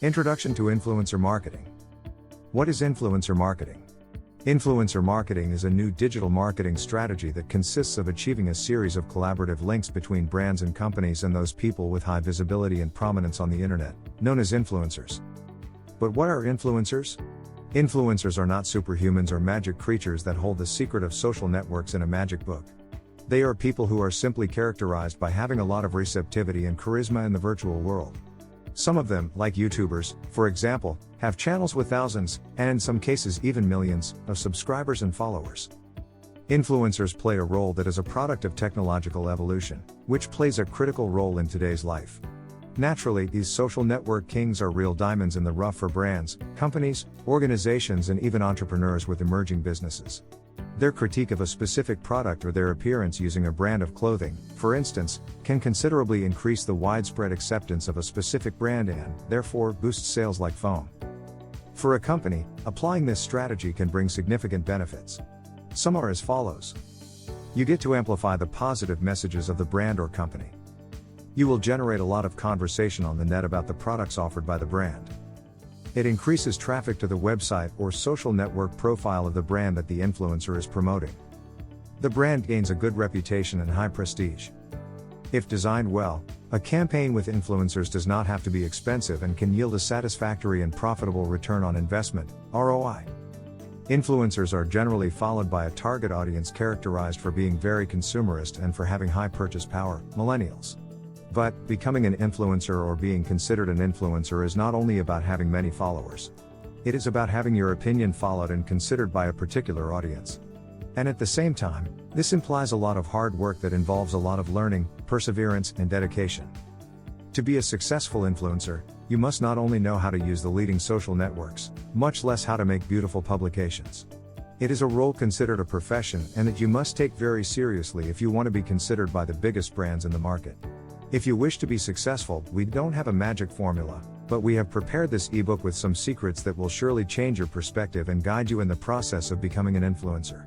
Introduction to Influencer Marketing. What is influencer marketing? Influencer marketing is a new digital marketing strategy that consists of achieving a series of collaborative links between brands and companies and those people with high visibility and prominence on the internet, known as influencers. But what are influencers? Influencers are not superhumans or magic creatures that hold the secret of social networks in a magic book. They are people who are simply characterized by having a lot of receptivity and charisma in the virtual world. Some of them, like YouTubers, for example, have channels with thousands, and in some cases even millions, of subscribers and followers. Influencers play a role that is a product of technological evolution, which plays a critical role in today's life. Naturally, these social network kings are real diamonds in the rough for brands, companies, organizations, and even entrepreneurs with emerging businesses. Their critique of a specific product or their appearance using a brand of clothing, for instance, can considerably increase the widespread acceptance of a specific brand and, therefore, boost sales like foam. For a company, applying this strategy can bring significant benefits. Some are as follows. You get to amplify the positive messages of the brand or company. You will generate a lot of conversation on the net about the products offered by the brand. It increases traffic to the website or social network profile of the brand that the influencer is promoting. The brand gains a good reputation and high prestige. If designed well, a campaign with influencers does not have to be expensive and can yield a satisfactory and profitable return on investment, ROI. Influencers are generally followed by a target audience characterized for being very consumerist and for having high purchase power, millennials. But, becoming an influencer or being considered an influencer is not only about having many followers. It is about having your opinion followed and considered by a particular audience. And at the same time, this implies a lot of hard work that involves a lot of learning, perseverance, and dedication. To be a successful influencer, you must not only know how to use the leading social networks, much less how to make beautiful publications. It is a role considered a profession and that you must take very seriously if you want to be considered by the biggest brands in the market. If you wish to be successful, we don't have a magic formula, but we have prepared this ebook with some secrets that will surely change your perspective and guide you in the process of becoming an influencer.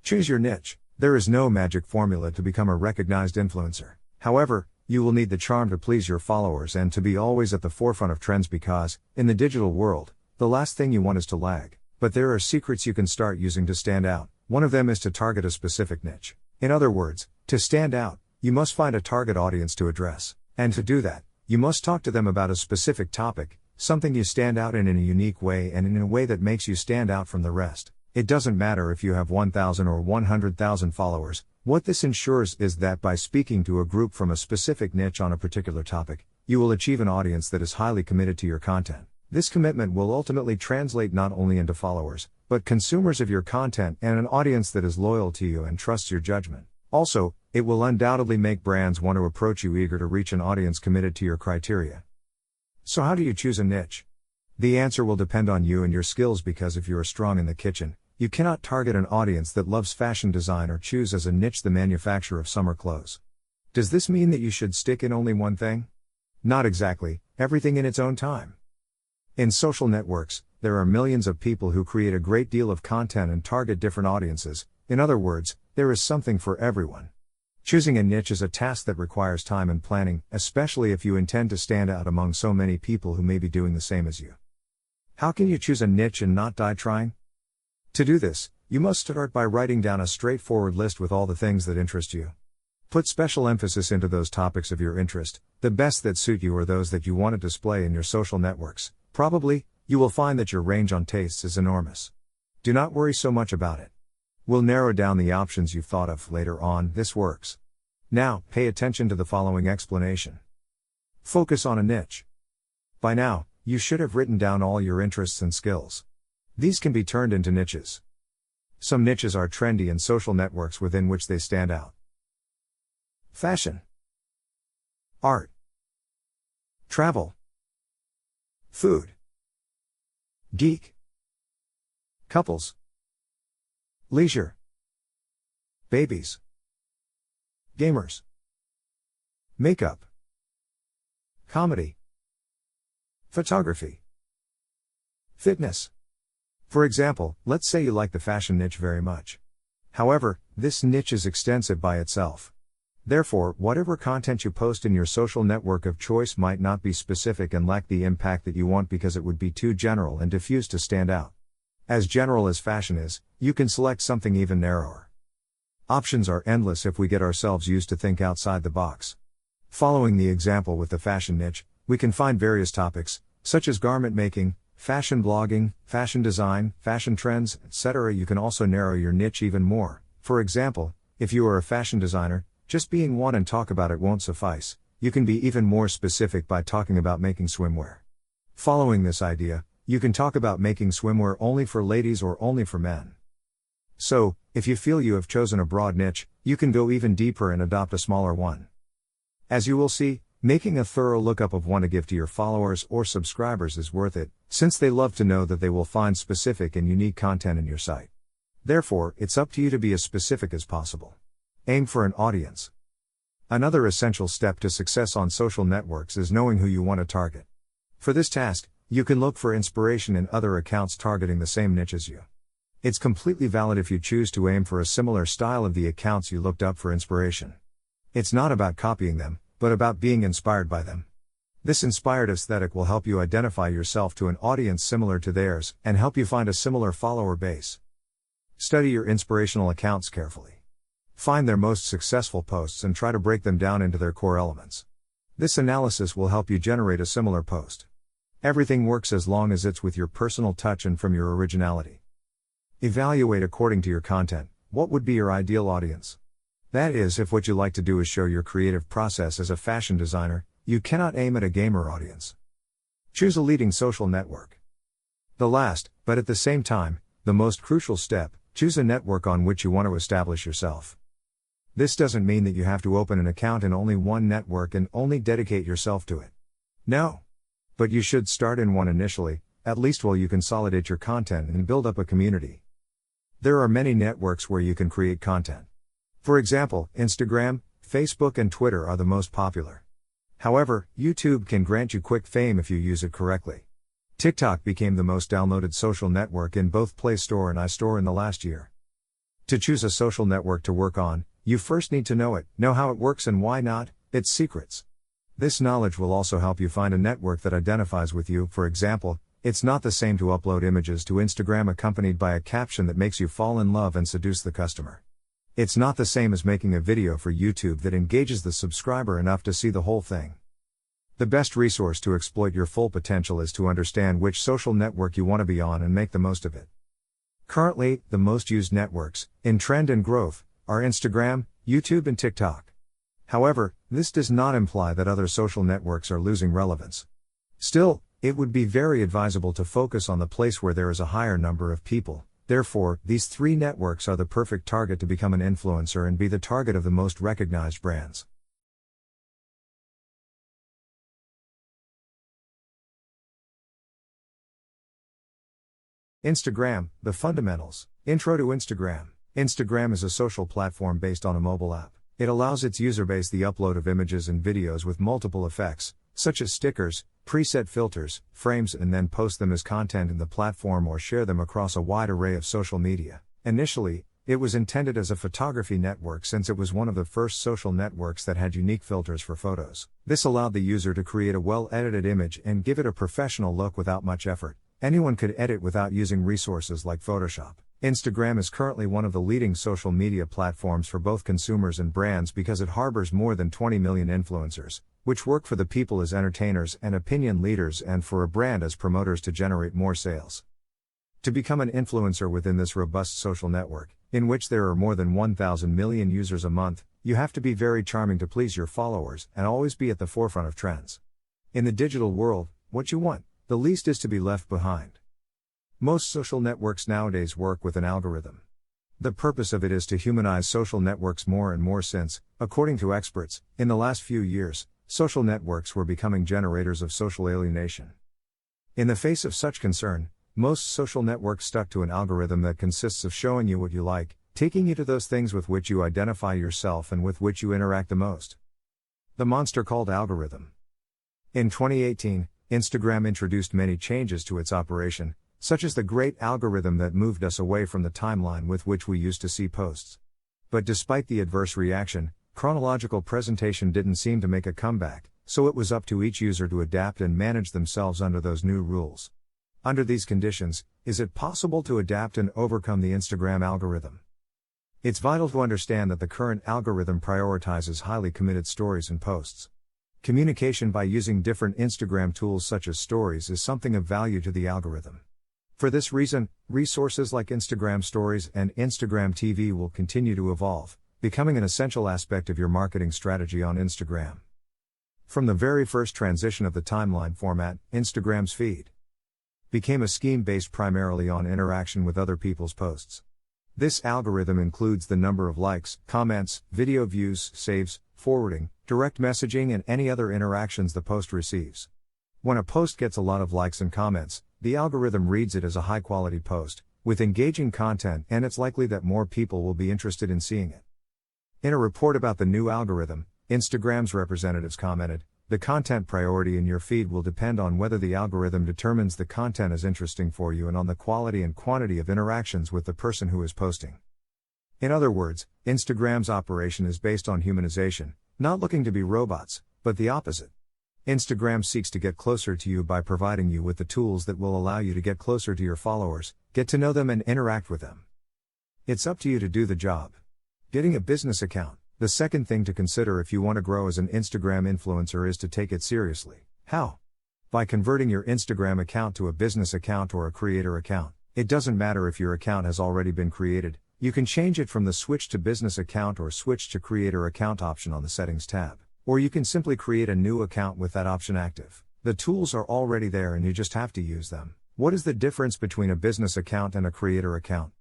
Choose your niche. There is no magic formula to become a recognized influencer. However, you will need the charm to please your followers and to be always at the forefront of trends because, in the digital world, the last thing you want is to lag. But there are secrets you can start using to stand out. One of them is to target a specific niche. In other words, to stand out, you must find a target audience to address. And to do that, you must talk to them about a specific topic, something you stand out in a unique way and in a way that makes you stand out from the rest. It doesn't matter if you have 1,000 or 100,000 followers. What this ensures is that by speaking to a group from a specific niche on a particular topic, you will achieve an audience that is highly committed to your content. This commitment will ultimately translate not only into followers, but consumers of your content and an audience that is loyal to you and trusts your judgment. Also, it will undoubtedly make brands want to approach you eager to reach an audience committed to your criteria. So how do you choose a niche? The answer will depend on you and your skills because if you are strong in the kitchen, you cannot target an audience that loves fashion design or choose as a niche the manufacture of summer clothes. Does this mean that you should stick in only one thing? Not exactly, everything in its own time. In social networks, there are millions of people who create a great deal of content and target different audiences. In other words, there is something for everyone. Choosing a niche is a task that requires time and planning, especially if you intend to stand out among so many people who may be doing the same as you. How can you choose a niche and not die trying? To do this, you must start by writing down a straightforward list with all the things that interest you. Put special emphasis into those topics of your interest. The best that suit you are those that you want to display in your social networks. Probably, you will find that your range on tastes is enormous. Do not worry so much about it. We'll narrow down the options you've thought of later on. This works. Now, pay attention to the following explanation. Focus on a niche. By now, you should have written down all your interests and skills. These can be turned into niches. Some niches are trendy and social networks within which they stand out. Fashion, art, travel, food, geek, couples, leisure, babies, gamers, makeup, comedy, photography, fitness, For example, let's say you like the fashion niche very much. However, this niche is extensive by itself. Therefore, whatever content you post in your social network of choice might not be specific and lack the impact that you want because it would be too general and diffuse to stand out. As general as fashion is, you can select something even narrower. Options are endless if we get ourselves used to think outside the box. Following the example with the fashion niche, we can find various topics, such as garment making, fashion blogging, fashion design, fashion trends, etc. You can also narrow your niche even more. For example, if you are a fashion designer, just being one and talk about it won't suffice. You can be even more specific by talking about making swimwear. Following this idea, you can talk about making swimwear only for ladies or only for men. So, if you feel you have chosen a broad niche, you can go even deeper and adopt a smaller one. As you will see, making a thorough lookup of one to give to your followers or subscribers is worth it, since they love to know that they will find specific and unique content in your site. Therefore, it's up to you to be as specific as possible. Aim for an audience. Another essential step to success on social networks is knowing who you want to target. For this task, you can look for inspiration in other accounts targeting the same niche as you. It's completely valid if you choose to aim for a similar style of the accounts you looked up for inspiration. It's not about copying them, but about being inspired by them. This inspired aesthetic will help you identify yourself to an audience similar to theirs and help you find a similar follower base. Study your inspirational accounts carefully. Find their most successful posts and try to break them down into their core elements. This analysis will help you generate a similar post. Everything works as long as it's with your personal touch and from your originality. Evaluate according to your content. What would be your ideal audience? That is, if what you like to do is show your creative process as a fashion designer, you cannot aim at a gamer audience. Choose a leading social network. The last, but at the same time, the most crucial step, choose a network on which you want to establish yourself. This doesn't mean that you have to open an account in only one network and only dedicate yourself to it. No. But you should start in one initially, at least while you consolidate your content and build up a community. There are many networks where you can create content. For example, Instagram, Facebook and Twitter are the most popular. However, YouTube can grant you quick fame if you use it correctly. TikTok became the most downloaded social network in both Play Store and iStore in the last year. To choose a social network to work on, you first need to know it, know how it works and why not, its secrets. This knowledge will also help you find a network that identifies with you. For example, it's not the same to upload images to Instagram accompanied by a caption that makes you fall in love and seduce the customer. It's not the same as making a video for YouTube that engages the subscriber enough to see the whole thing. The best resource to exploit your full potential is to understand which social network you want to be on and make the most of it. Currently, the most used networks, in trend and growth, are Instagram, YouTube and TikTok. However, this does not imply that other social networks are losing relevance. Still, it would be very advisable to focus on the place where there is a higher number of people. Therefore, these three networks are the perfect target to become an influencer and be the target of the most recognized brands. Instagram, the fundamentals. Intro to Instagram. Instagram is a social platform based on a mobile app. It allows its user base the upload of images and videos with multiple effects, such as stickers, preset filters, frames, and then post them as content in the platform or share them across a wide array of social media. Initially, it was intended as a photography network since it was one of the first social networks that had unique filters for photos. This allowed the user to create a well-edited image and give it a professional look without much effort. Anyone could edit without using resources like Photoshop. Instagram is currently one of the leading social media platforms for both consumers and brands because it harbors more than 20 million influencers, which work for the people as entertainers and opinion leaders and for a brand as promoters to generate more sales. To become an influencer within this robust social network, in which there are more than 1,000 million users a month, you have to be very charming to please your followers and always be at the forefront of trends. In the digital world, what you want, the least is to be left behind. Most social networks nowadays work with an algorithm. The purpose of it is to humanize social networks more and more since, according to experts, in the last few years, social networks were becoming generators of social alienation. In the face of such concern, most social networks stuck to an algorithm that consists of showing you what you like, taking you to those things with which you identify yourself and with which you interact the most. The monster called algorithm. In 2018, Instagram introduced many changes to its operation, such as the great algorithm that moved us away from the timeline with which we used to see posts. But despite the adverse reaction, chronological presentation didn't seem to make a comeback, so it was up to each user to adapt and manage themselves under those new rules. Under these conditions, is it possible to adapt and overcome the Instagram algorithm? It's vital to understand that the current algorithm prioritizes highly committed stories and posts. Communication by using different Instagram tools such as stories is something of value to the algorithm. For this reason, resources like Instagram Stories and Instagram TV will continue to evolve, becoming an essential aspect of your marketing strategy on Instagram. From the very first transition of the timeline format, Instagram's feed became a scheme based primarily on interaction with other people's posts. This algorithm includes the number of likes, comments, video views, saves, forwarding, direct messaging, and any other interactions the post receives. When a post gets a lot of likes and comments, the algorithm reads it as a high-quality post, with engaging content, and it's likely that more people will be interested in seeing it. In a report about the new algorithm, Instagram's representatives commented, "The content priority in your feed will depend on whether the algorithm determines the content is interesting for you and on the quality and quantity of interactions with the person who is posting." In other words, Instagram's operation is based on humanization, not looking to be robots, but the opposite. Instagram seeks to get closer to you by providing you with the tools that will allow you to get closer to your followers, get to know them, and interact with them. It's up to you to do the job. Getting a business account. The second thing to consider if you want to grow as an Instagram influencer is to take it seriously. How? By converting your Instagram account to a business account or a creator account. It doesn't matter if your account has already been created, you can change it from the Switch to Business Account or Switch to Creator Account option on the Settings tab. Or you can simply create a new account with that option active. The tools are already there and you just have to use them. What is the difference between a business account and a creator account?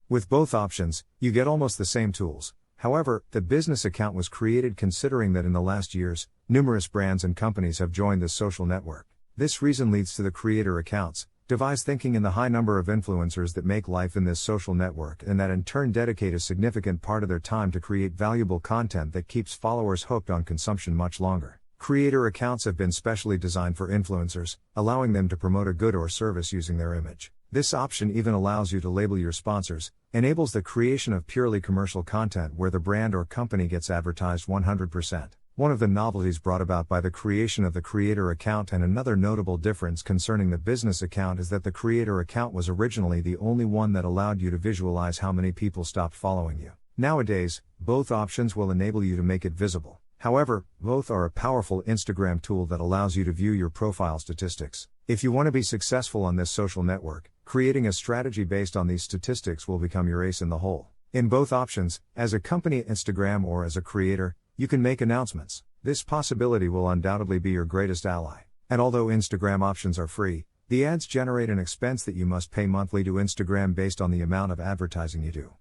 With both options, you get almost the same tools. However, the business account was created considering that in the last years, numerous brands and companies have joined this social network. This reason leads to the creator accounts, devise thinking in the high number of influencers that make life in this social network and that in turn dedicate a significant part of their time to create valuable content that keeps followers hooked on consumption much longer. Creator accounts have been specially designed for influencers, allowing them to promote a good or service using their image. This option even allows you to label your sponsors, enables the creation of purely commercial content where the brand or company gets advertised 100%. One of the novelties brought about by the creation of the creator account and another notable difference concerning the business account is that the creator account was originally the only one that allowed you to visualize how many people stopped following you. Nowadays, both options will enable you to make it visible. However, both are a powerful Instagram tool that allows you to view your profile statistics. If you want to be successful on this social network, creating a strategy based on these statistics will become your ace in the hole. In both options, as a company at Instagram or as a creator, you can make announcements. This possibility will undoubtedly be your greatest ally. And although Instagram options are free, the ads generate an expense that you must pay monthly to Instagram based on the amount of advertising you do.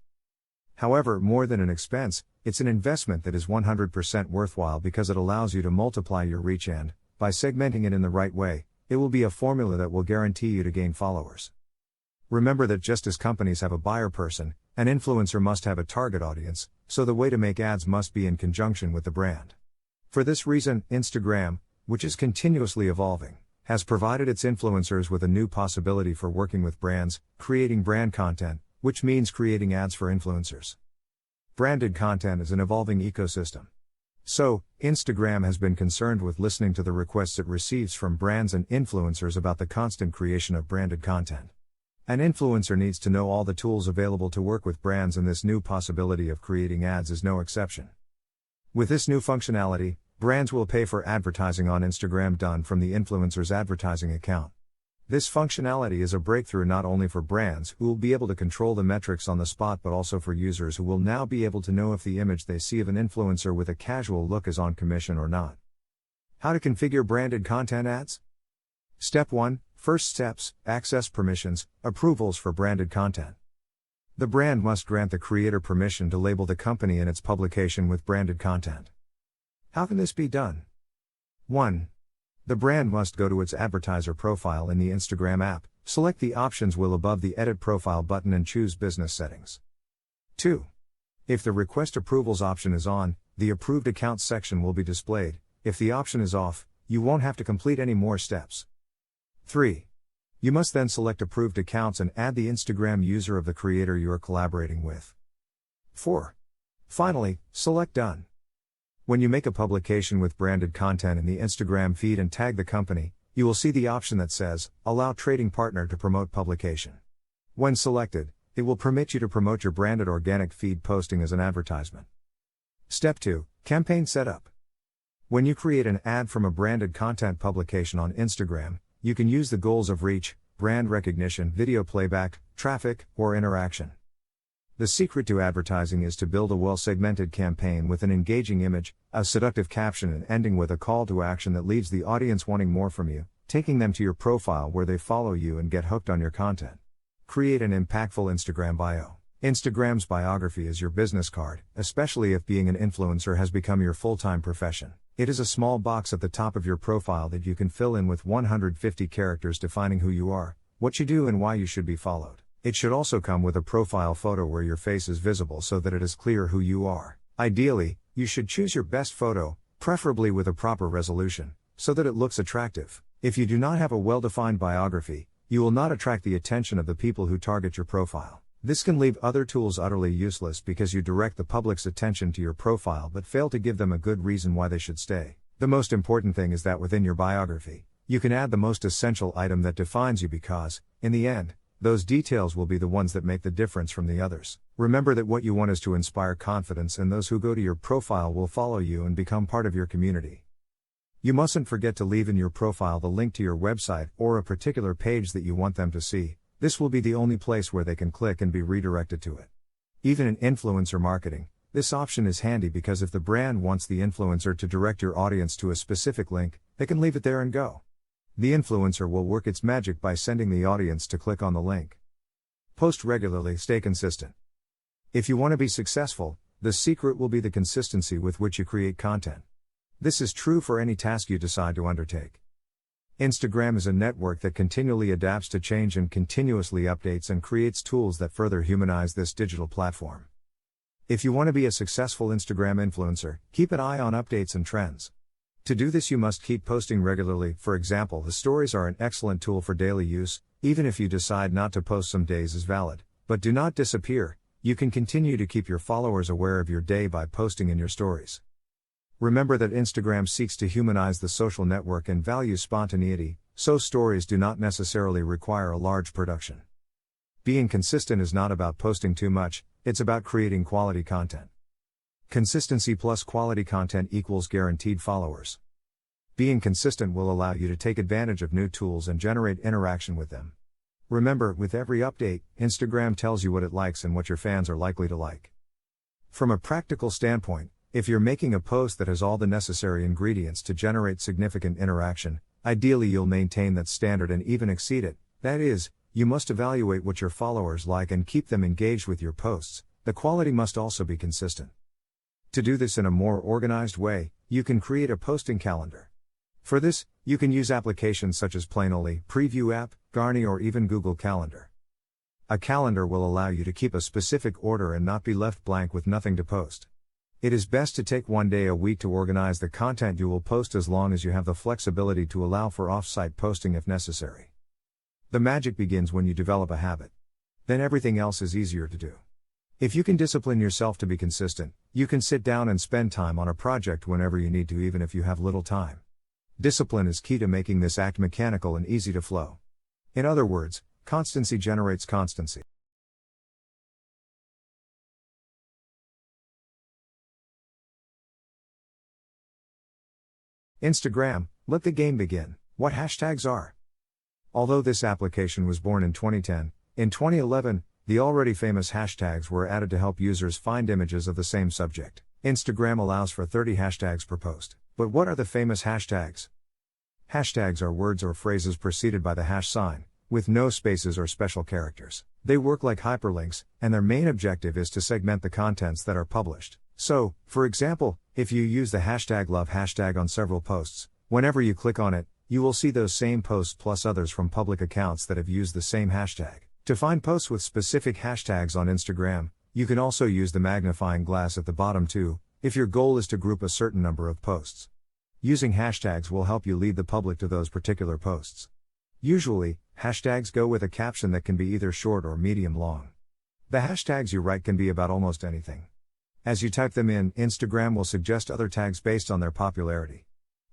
However, more than an expense, it's an investment that is 100% worthwhile because it allows you to multiply your reach and, by segmenting it in the right way, it will be a formula that will guarantee you to gain followers. Remember that just as companies have a buyer person, an influencer must have a target audience, so the way to make ads must be in conjunction with the brand. For this reason, Instagram, which is continuously evolving, has provided its influencers with a new possibility for working with brands, creating brand content, which means creating ads for influencers. Branded content is an evolving ecosystem. So, Instagram has been concerned with listening to the requests it receives from brands and influencers about the constant creation of branded content. An influencer needs to know all the tools available to work with brands, and this new possibility of creating ads is no exception. With this new functionality, brands will pay for advertising on Instagram done from the influencer's advertising account. This functionality is a breakthrough not only for brands who will be able to control the metrics on the spot but also for users who will now be able to know if the image they see of an influencer with a casual look is on commission or not. How to configure branded content ads? Step 1. First steps, access permissions, approvals for branded content. The brand must grant the creator permission to label the company in its publication with branded content. How can this be done? 1. The brand must go to its advertiser profile in the Instagram app, select the options wheel above the Edit Profile button and choose Business Settings. 2. If the Request Approvals option is on, the Approved Accounts section will be displayed. If the option is off, you won't have to complete any more steps. 3. You must then select approved accounts and add the Instagram user of the creator you are collaborating with. 4. Finally, select Done. When you make a publication with branded content in the Instagram feed and tag the company, you will see the option that says, Allow Trading Partner to promote publication. When selected, it will permit you to promote your branded organic feed posting as an advertisement. Step 2. Campaign Setup. When you create an ad from a branded content publication on Instagram, you can use the goals of reach, brand recognition, video playback, traffic, or interaction. The secret to advertising is to build a well-segmented campaign with an engaging image, a seductive caption, and ending with a call to action that leaves the audience wanting more from you, taking them to your profile where they follow you and get hooked on your content. Create an impactful Instagram bio. Instagram's biography is your business card, especially if being an influencer has become your full-time profession. It is a small box at the top of your profile that you can fill in with 150 characters defining who you are, what you do, and why you should be followed. It should also come with a profile photo where your face is visible so that it is clear who you are. Ideally, you should choose your best photo, preferably with a proper resolution, so that it looks attractive. If you do not have a well-defined biography, you will not attract the attention of the people who target your profile. This can leave other tools utterly useless because you direct the public's attention to your profile but fail to give them a good reason why they should stay. The most important thing is that within your biography, you can add the most essential item that defines you because, in the end, those details will be the ones that make the difference from the others. Remember that what you want is to inspire confidence, and those who go to your profile will follow you and become part of your community. You mustn't forget to leave in your profile the link to your website or a particular page that you want them to see. This will be the only place where they can click and be redirected to it. Even in influencer marketing, this option is handy because if the brand wants the influencer to direct your audience to a specific link, they can leave it there and go. The influencer will work its magic by sending the audience to click on the link. Post regularly, stay consistent. If you want to be successful, the secret will be the consistency with which you create content. This is true for any task you decide to undertake. Instagram is a network that continually adapts to change and continuously updates and creates tools that further humanize this digital platform. If you want to be a successful Instagram influencer, keep an eye on updates and trends. To do this, you must keep posting regularly. For example, the stories are an excellent tool for daily use. Even if you decide not to post, some days is valid. But do not disappear. You can continue to keep your followers aware of your day by posting in your stories. Remember that Instagram seeks to humanize the social network and values spontaneity, so stories do not necessarily require a large production. Being consistent is not about posting too much, it's about creating quality content. Consistency plus quality content equals guaranteed followers. Being consistent will allow you to take advantage of new tools and generate interaction with them. Remember, with every update, Instagram tells you what it likes and what your fans are likely to like. From a practical standpoint, if you're making a post that has all the necessary ingredients to generate significant interaction, ideally you'll maintain that standard and even exceed it. That is, you must evaluate what your followers like and keep them engaged with your posts. The quality must also be consistent. To do this in a more organized way, you can create a posting calendar. For this, you can use applications such as Planoly, Preview App, Garni, or even Google Calendar. A calendar will allow you to keep a specific order and not be left blank with nothing to post. It is best to take one day a week to organize the content you will post, as long as you have the flexibility to allow for off-site posting if necessary. The magic begins when you develop a habit. Then everything else is easier to do. If you can discipline yourself to be consistent, you can sit down and spend time on a project whenever you need to, even if you have little time. Discipline is key to making this act mechanical and easy to flow. In other words, constancy generates constancy. Instagram, let the game begin. What hashtags are? Although this application was born in 2010, in 2011, the already famous hashtags were added to help users find images of the same subject. Instagram allows for 30 hashtags per post. But what are the famous hashtags? Hashtags are words or phrases preceded by the hash sign, with no spaces or special characters. They work like hyperlinks, and their main objective is to segment the contents that are published. So, for example, if you use the hashtag love hashtag on several posts, whenever you click on it, you will see those same posts plus others from public accounts that have used the same hashtag. To find posts with specific hashtags on Instagram, you can also use the magnifying glass at the bottom too, if your goal is to group a certain number of posts. Using hashtags will help you lead the public to those particular posts. Usually, Hashtags go with a caption that can be either short or medium long. The hashtags you write can be about almost anything. As you type them in, Instagram will suggest other tags based on their popularity.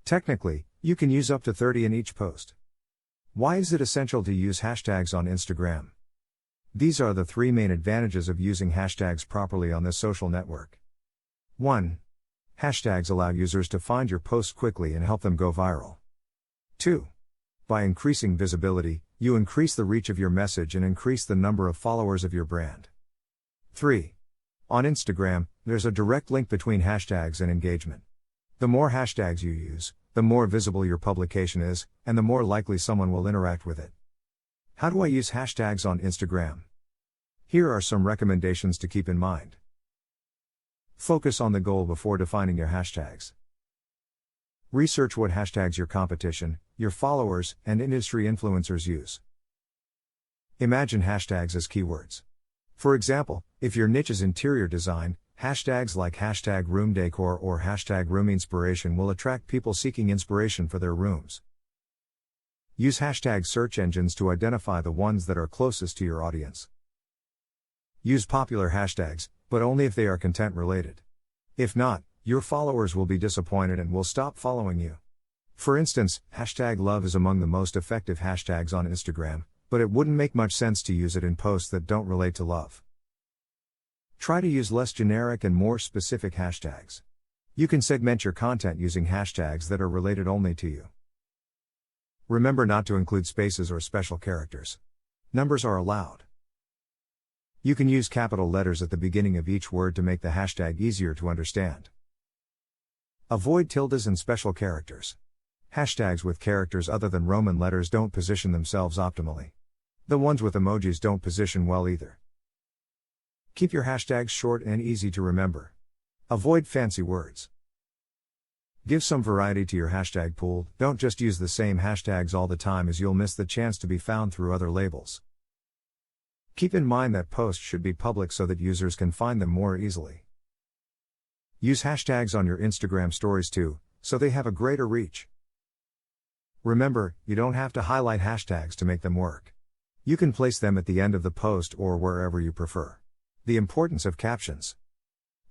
Technically, you can use up to 30 in each post. Why is it essential to use hashtags on Instagram? These are the 3 main advantages of using hashtags properly on this social network. 1. Hashtags allow users to find your posts quickly and help them go viral. 2. By increasing visibility, you increase the reach of your message and increase the number of followers of your brand. 3. On Instagram, there's a direct link between hashtags and engagement. The more hashtags you use, the more visible your publication is, and the more likely someone will interact with it. How do I use hashtags on Instagram? Here are some recommendations to keep in mind. Focus on the goal before defining your hashtags. Research what hashtags your competition, your followers, and industry influencers use. Imagine hashtags as keywords. For example, if your niche is interior design, hashtags like #roomdecor or #roominspiration will attract people seeking inspiration for their rooms. Use hashtag search engines to identify the ones that are closest to your audience. Use popular hashtags, but only if they are content related. If not, your followers will be disappointed and will stop following you. For instance, #love is among the most effective hashtags on Instagram, but it wouldn't make much sense to use it in posts that don't relate to love. Try to use less generic and more specific hashtags. You can segment your content using hashtags that are related only to you. Remember not to include spaces or special characters. Numbers are allowed. You can use capital letters at the beginning of each word to make the hashtag easier to understand. Avoid tildes and special characters. Hashtags with characters other than Roman letters don't position themselves optimally. The ones with emojis don't position well either. Keep your hashtags short and easy to remember. Avoid fancy words. Give some variety to your hashtag pool, don't just use the same hashtags all the time as you'll miss the chance to be found through other labels. Keep in mind that posts should be public so that users can find them more easily. Use hashtags on your Instagram stories too, so they have a greater reach. Remember, you don't have to highlight hashtags to make them work. You can place them at the end of the post or wherever you prefer. The importance of captions.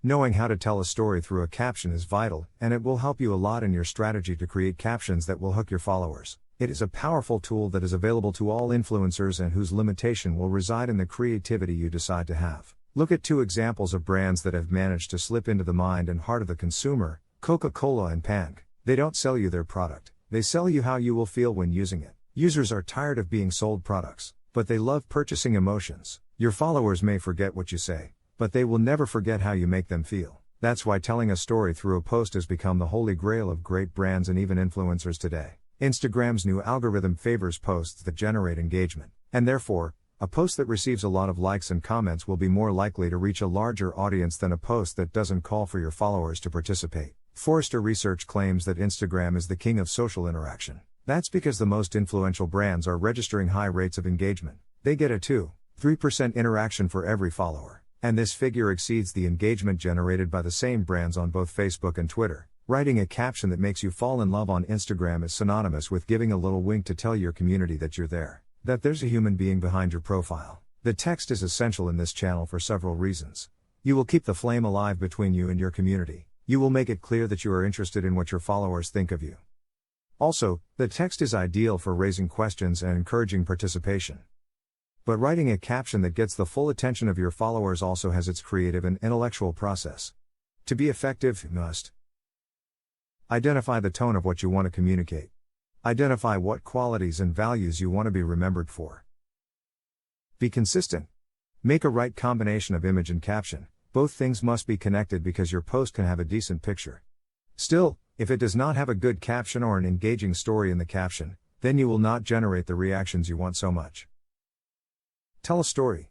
Knowing how to tell a story through a caption is vital, and it will help you a lot in your strategy to create captions that will hook your followers. It is a powerful tool that is available to all influencers and whose limitation will reside in the creativity you decide to have. Look at 2 examples of brands that have managed to slip into the mind and heart of the consumer, Coca-Cola and Pank. They don't sell you their product, they sell you how you will feel when using it. Users are tired of being sold products, but they love purchasing emotions. Your followers may forget what you say, but they will never forget how you make them feel. That's why telling a story through a post has become the holy grail of great brands and even influencers today. Instagram's new algorithm favors posts that generate engagement, and therefore, a post that receives a lot of likes and comments will be more likely to reach a larger audience than a post that doesn't call for your followers to participate. Forrester Research claims that Instagram is the king of social interaction. That's because the most influential brands are registering high rates of engagement. They get a 2-3% interaction for every follower, and this figure exceeds the engagement generated by the same brands on both Facebook and Twitter. Writing a caption that makes you fall in love on Instagram is synonymous with giving a little wink to tell your community that you're there, that there's a human being behind your profile. The text is essential in this channel for several reasons. You will keep the flame alive between you and your community. You will make it clear that you are interested in what your followers think of you. Also, the text is ideal for raising questions and encouraging participation. But writing a caption that gets the full attention of your followers also has its creative and intellectual process. To be effective, you must identify the tone of what you want to communicate. Identify what qualities and values you want to be remembered for. Be consistent. Make a right combination of image and caption. Both things must be connected because your post can have a decent picture. Still, if it does not have a good caption or an engaging story in the caption, then you will not generate the reactions you want so much. Tell a story.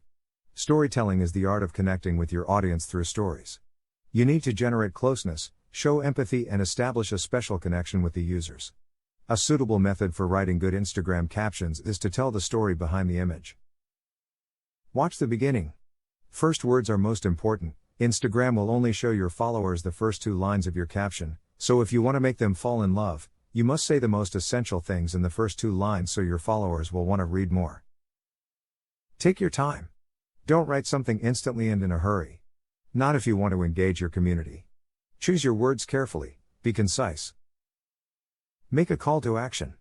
Storytelling is the art of connecting with your audience through stories. You need to generate closeness, show empathy, and establish a special connection with the users. A suitable method for writing good Instagram captions is to tell the story behind the image. Watch the beginning. First words are most important. Instagram will only show your followers the first 2 lines of your caption, so if you want to make them fall in love, You must say the most essential things in the first 2 lines so your followers will want to read more. Take your time. Don't write something instantly and in a hurry. Not if you want to engage your community. Choose your words carefully, be concise. Make a call to action.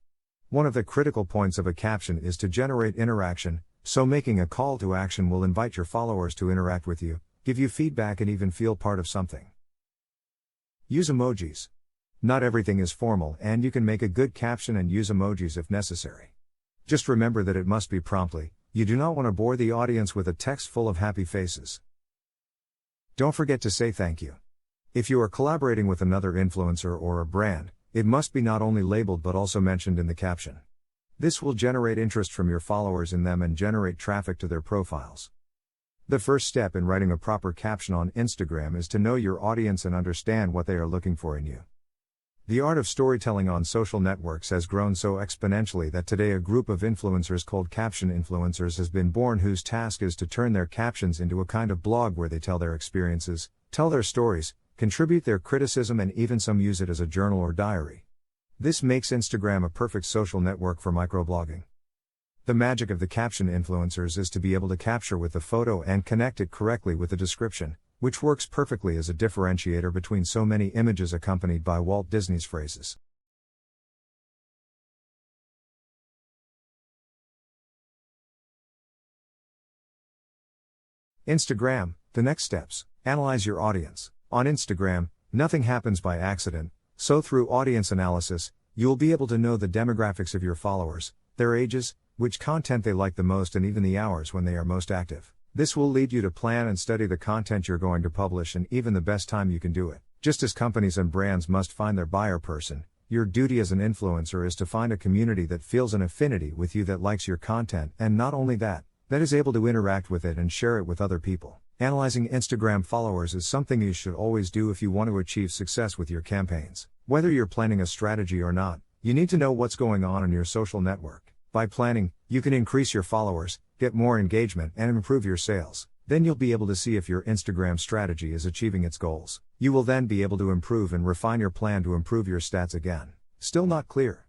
One of the critical points of a caption is to generate interaction, so making a call to action will invite your followers to interact with you, give you feedback and even feel part of something. Use emojis. Not everything is formal and you can make a good caption and use emojis if necessary. Just remember that it must be promptly, you do not want to bore the audience with a text full of happy faces. Don't forget to say thank you. If you are collaborating with another influencer or a brand, it must be not only labeled but also mentioned in the caption. This will generate interest from your followers in them and generate traffic to their profiles. The first step in writing a proper caption on Instagram is to know your audience and understand what they are looking for in you. The art of storytelling on social networks has grown so exponentially that today a group of influencers called caption influencers has been born, whose task is to turn their captions into a kind of blog where they tell their experiences, tell their stories, contribute their criticism, and even some use it as a journal or diary. This makes Instagram a perfect social network for microblogging. The magic of the caption influencers is to be able to capture with the photo and connect it correctly with the description, which works perfectly as a differentiator between so many images accompanied by Walt Disney's phrases. Instagram, the next steps. Analyze your audience. On Instagram, nothing happens by accident, so through audience analysis, you'll be able to know the demographics of your followers, their ages, which content they like the most, and even the hours when they are most active. This will lead you to plan and study the content you're going to publish and even the best time you can do it. Just as companies and brands must find their buyer person, your duty as an influencer is to find a community that feels an affinity with you, that likes your content, and not only that is able to interact with it and share it with other people. Analyzing Instagram followers is something you should always do if you want to achieve success with your campaigns. Whether you're planning a strategy or not, you need to know what's going on in your social network. By planning, you can increase your followers, get more engagement, and improve your sales. Then you'll be able to see if your Instagram strategy is achieving its goals. You will then be able to improve and refine your plan to improve your stats again. Still not clear?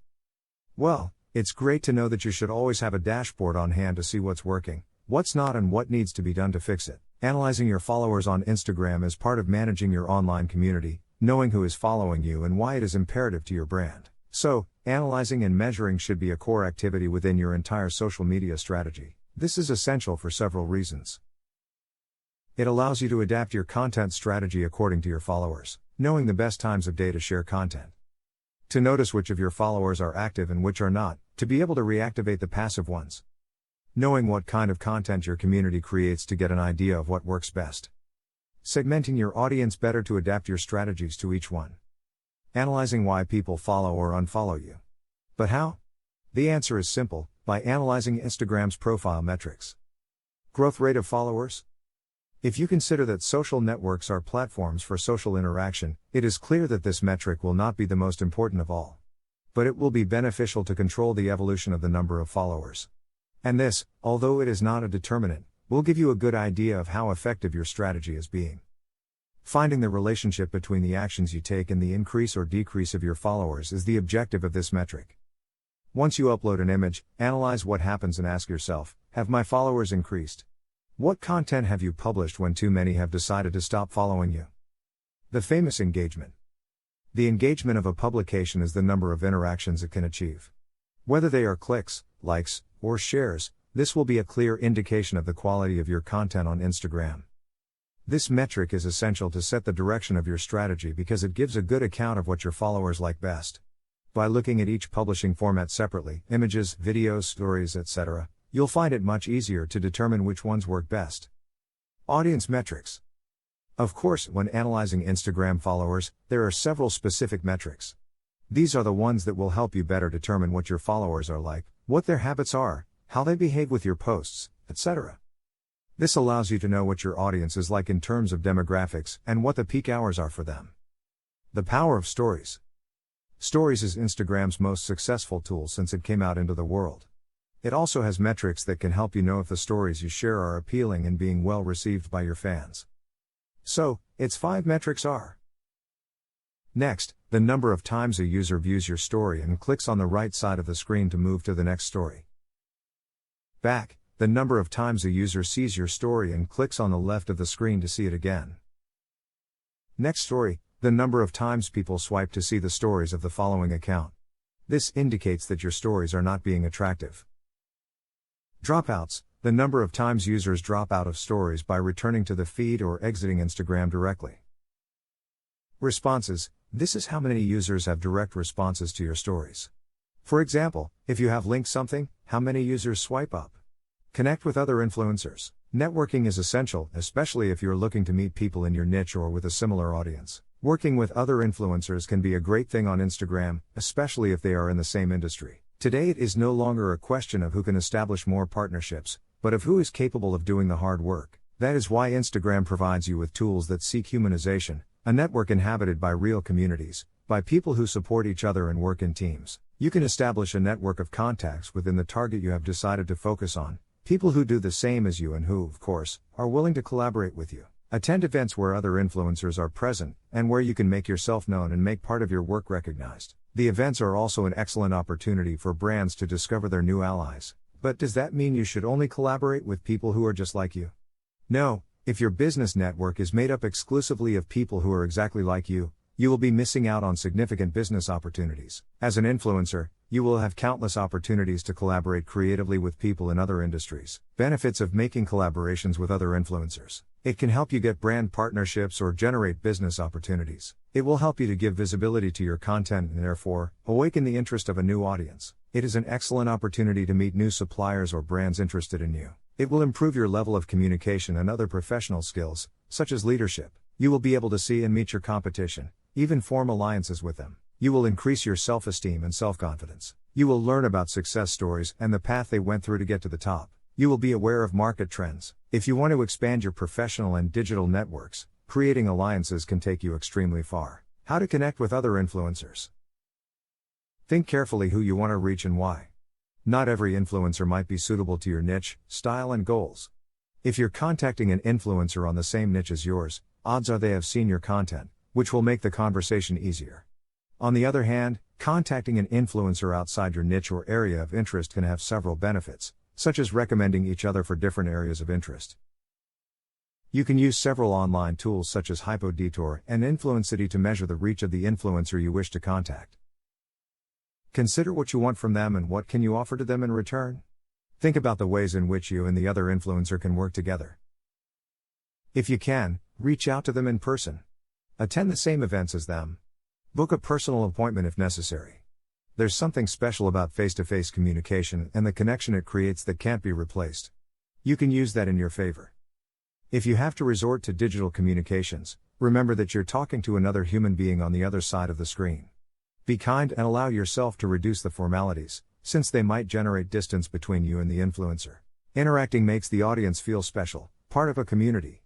Well, it's great to know that you should always have a dashboard on hand to see what's working, what's not, and what needs to be done to fix it. Analyzing your followers on Instagram is part of managing your online community, knowing who is following you and why it is imperative to your brand. So, analyzing and measuring should be a core activity within your entire social media strategy. This is essential for several reasons. It allows you to adapt your content strategy according to your followers, knowing the best times of day to share content. To notice which of your followers are active and which are not, to be able to reactivate the passive ones. Knowing what kind of content your community creates to get an idea of what works best. Segmenting your audience better to adapt your strategies to each one. Analyzing why people follow or unfollow you. But how? The answer is simple, by analyzing Instagram's profile metrics. Growth rate of followers? If you consider that social networks are platforms for social interaction, it is clear that this metric will not be the most important of all. But it will be beneficial to control the evolution of the number of followers. And this, although it is not a determinant, will give you a good idea of how effective your strategy is being. Finding the relationship between the actions you take and the increase or decrease of your followers is the objective of this metric. Once you upload an image, analyze what happens and ask yourself, have my followers increased? What content have you published when too many have decided to stop following you? The famous engagement. The engagement of a publication is the number of interactions it can achieve. Whether they are clicks, likes, or shares, this will be a clear indication of the quality of your content on Instagram. This metric is essential to set the direction of your strategy because it gives a good account of what your followers like best. By looking at each publishing format separately, images, videos, stories, etc., you'll find it much easier to determine which ones work best. Audience metrics. Of course, when analyzing Instagram followers, there are several specific metrics. These are the ones that will help you better determine what your followers are like, what their habits are, how they behave with your posts, etc. This allows you to know what your audience is like in terms of demographics and what the peak hours are for them. The power of stories. Stories is Instagram's most successful tool since it came out into the world. It also has metrics that can help you know if the stories you share are appealing and being well received by your fans. So, its 5 metrics are: Next, the number of times a user views your story and clicks on the right side of the screen to move to the next story. Back, the number of times a user sees your story and clicks on the left of the screen to see it again. Next story, the number of times people swipe to see the stories of the following account. This indicates that your stories are not being attractive. Dropouts, the number of times users drop out of stories by returning to the feed or exiting Instagram directly. Responses, this is how many users have direct responses to your stories. For example, if you have linked something, how many users swipe up? Connect with other influencers. Networking is essential, especially if you're looking to meet people in your niche or with a similar audience. Working with other influencers can be a great thing on Instagram, especially if they are in the same industry. Today it is no longer a question of who can establish more partnerships, but of who is capable of doing the hard work. That is why Instagram provides you with tools that seek humanization, a network inhabited by real communities, by people who support each other and work in teams. You can establish a network of contacts within the target you have decided to focus on, people who do the same as you and who, of course, are willing to collaborate with you. Attend events where other influencers are present, and where you can make yourself known and make part of your work recognized. The events are also an excellent opportunity for brands to discover their new allies. But does that mean you should only collaborate with people who are just like you? No. If your business network is made up exclusively of people who are exactly like you will be missing out on significant business opportunities. As an influencer, you will have countless opportunities to collaborate creatively with people in other industries. Benefits of making collaborations with other influencers. It can help you get brand partnerships or generate business opportunities. It will help you to give visibility to your content and therefore, awaken the interest of a new audience. It is an excellent opportunity to meet new suppliers or brands interested in you. It will improve your level of communication and other professional skills, such as leadership. You will be able to see and meet your competition, even form alliances with them. You will increase your self-esteem and self-confidence. You will learn about success stories and the path they went through to get to the top. You will be aware of market trends. If you want to expand your professional and digital networks, creating alliances can take you extremely far. How to connect with other influencers. Think carefully who you want to reach and why. Not every influencer might be suitable to your niche, style and goals. If you're contacting an influencer on the same niche as yours, odds are they have seen your content, which will make the conversation easier. On the other hand, contacting an influencer outside your niche or area of interest can have several benefits, such as recommending each other for different areas of interest. You can use several online tools such as HypoDetour and Influencity to measure the reach of the influencer you wish to contact. Consider what you want from them and what can you offer to them in return. Think about the ways in which you and the other influencer can work together. If you can, reach out to them in person. Attend the same events as them. Book a personal appointment if necessary. There's something special about face-to-face communication and the connection it creates that can't be replaced. You can use that in your favor. If you have to resort to digital communications, remember that you're talking to another human being on the other side of the screen. Be kind and allow yourself to reduce the formalities, since they might generate distance between you and the influencer. Interacting makes the audience feel special, part of a community.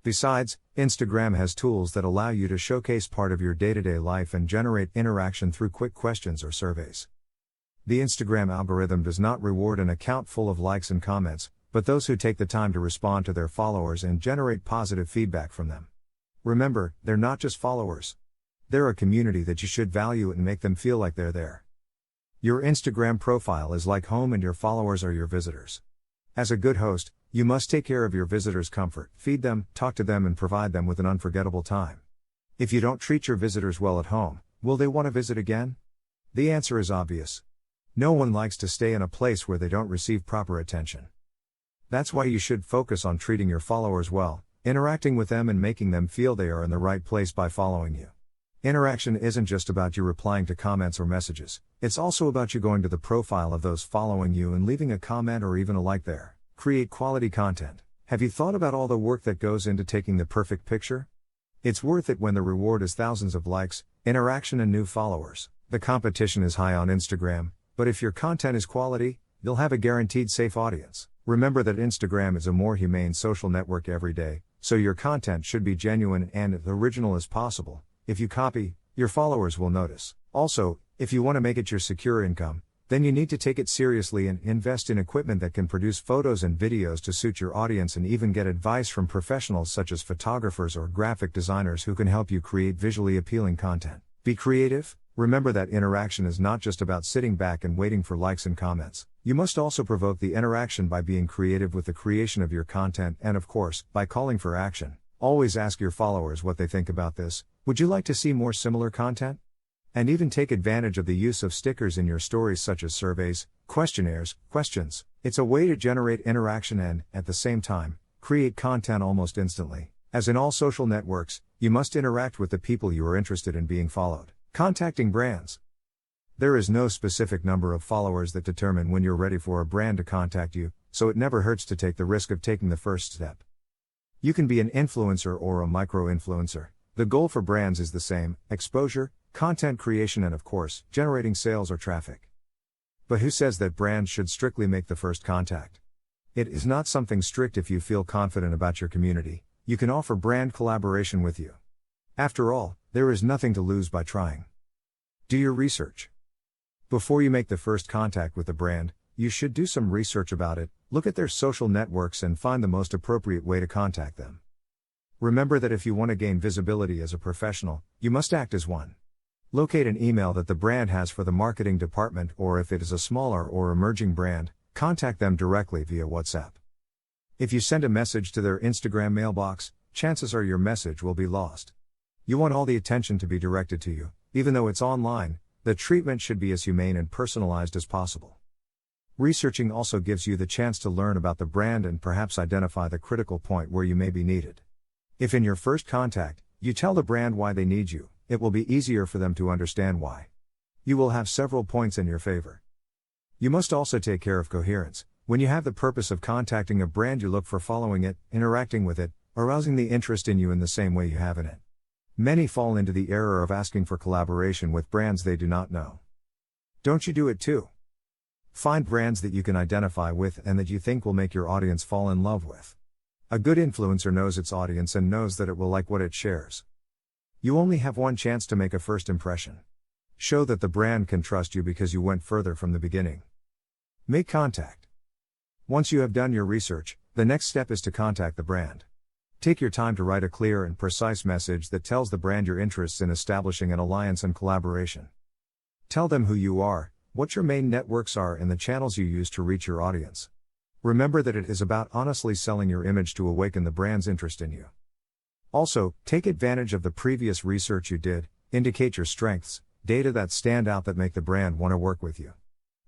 Besides, Instagram has tools that allow you to showcase part of your day-to-day life and generate interaction through quick questions or surveys. The Instagram algorithm does not reward an account full of likes and comments, but those who take the time to respond to their followers and generate positive feedback from them. Remember, they're not just followers. They're a community that you should value and make them feel like they're there. Your Instagram profile is like home and your followers are your visitors. As a good host, you must take care of your visitors' comfort, feed them, talk to them and provide them with an unforgettable time. If you don't treat your visitors well at home, will they want to visit again? The answer is obvious. No one likes to stay in a place where they don't receive proper attention. That's why you should focus on treating your followers well, interacting with them and making them feel they are in the right place by following you. Interaction isn't just about you replying to comments or messages, it's also about you going to the profile of those following you and leaving a comment or even a like there. Create quality content. Have you thought about all the work that goes into taking the perfect picture? It's worth it when the reward is thousands of likes, interaction and new followers. The competition is high on Instagram, but if your content is quality, you'll have a guaranteed safe audience. Remember that Instagram is a more humane social network every day, so your content should be genuine and as original as possible. If you copy, your followers will notice. Also, if you want to make it your secure income, Then you need to take it seriously and invest in equipment that can produce photos and videos to suit your audience, and even get advice from professionals such as photographers or graphic designers who can help you create visually appealing content. Be creative. Remember that interaction is not just about sitting back and waiting for likes and comments. You must also provoke the interaction by being creative with the creation of your content and, of course, by calling for action. Always ask your followers what they think about this. Would you like to see more similar content? And even take advantage of the use of stickers in your stories, such as surveys, questionnaires, questions. It's a way to generate interaction and, at the same time, create content almost instantly. As in all social networks, you must interact with the people you are interested in being followed. Contacting brands. There is no specific number of followers that determine when you're ready for a brand to contact you, so it never hurts to take the risk of taking the first step. You can be an influencer or a micro-influencer. The goal for brands is the same: exposure, content creation, and, of course, generating sales or traffic. But who says that brands should strictly make the first contact? It is not something strict. If you feel confident about your community, you can offer brand collaboration with you. After all, there is nothing to lose by trying. Do your research. Before you make the first contact with the brand, you should do some research about it, look at their social networks, and find the most appropriate way to contact them. Remember that if you want to gain visibility as a professional, you must act as one. Locate an email that the brand has for the marketing department, or if it is a smaller or emerging brand, contact them directly via WhatsApp. If you send a message to their Instagram mailbox, chances are your message will be lost. You want all the attention to be directed to you. Even though it's online, the treatment should be as humane and personalized as possible. Researching also gives you the chance to learn about the brand and perhaps identify the critical point where you may be needed. If in your first contact, you tell the brand why they need you, it will be easier for them to understand why. You will have several points in your favor. You must also take care of coherence. When you have the purpose of contacting a brand, you look for following it, interacting with it, arousing the interest in you in the same way you have in it. Many fall into the error of asking for collaboration with brands they do not know. Don't you do it too? Find brands that you can identify with and that you think will make your audience fall in love with. A good influencer knows its audience and knows that it will like what it shares. You only have one chance to make a first impression. Show that the brand can trust you because you went further from the beginning. Make contact. Once you have done your research, the next step is to contact the brand. Take your time to write a clear and precise message that tells the brand your interests in establishing an alliance and collaboration. Tell them who you are, what your main networks are, and the channels you use to reach your audience. Remember that it is about honestly selling your image to awaken the brand's interest in you. Also, take advantage of the previous research you did, indicate your strengths, data that stand out that make the brand want to work with you.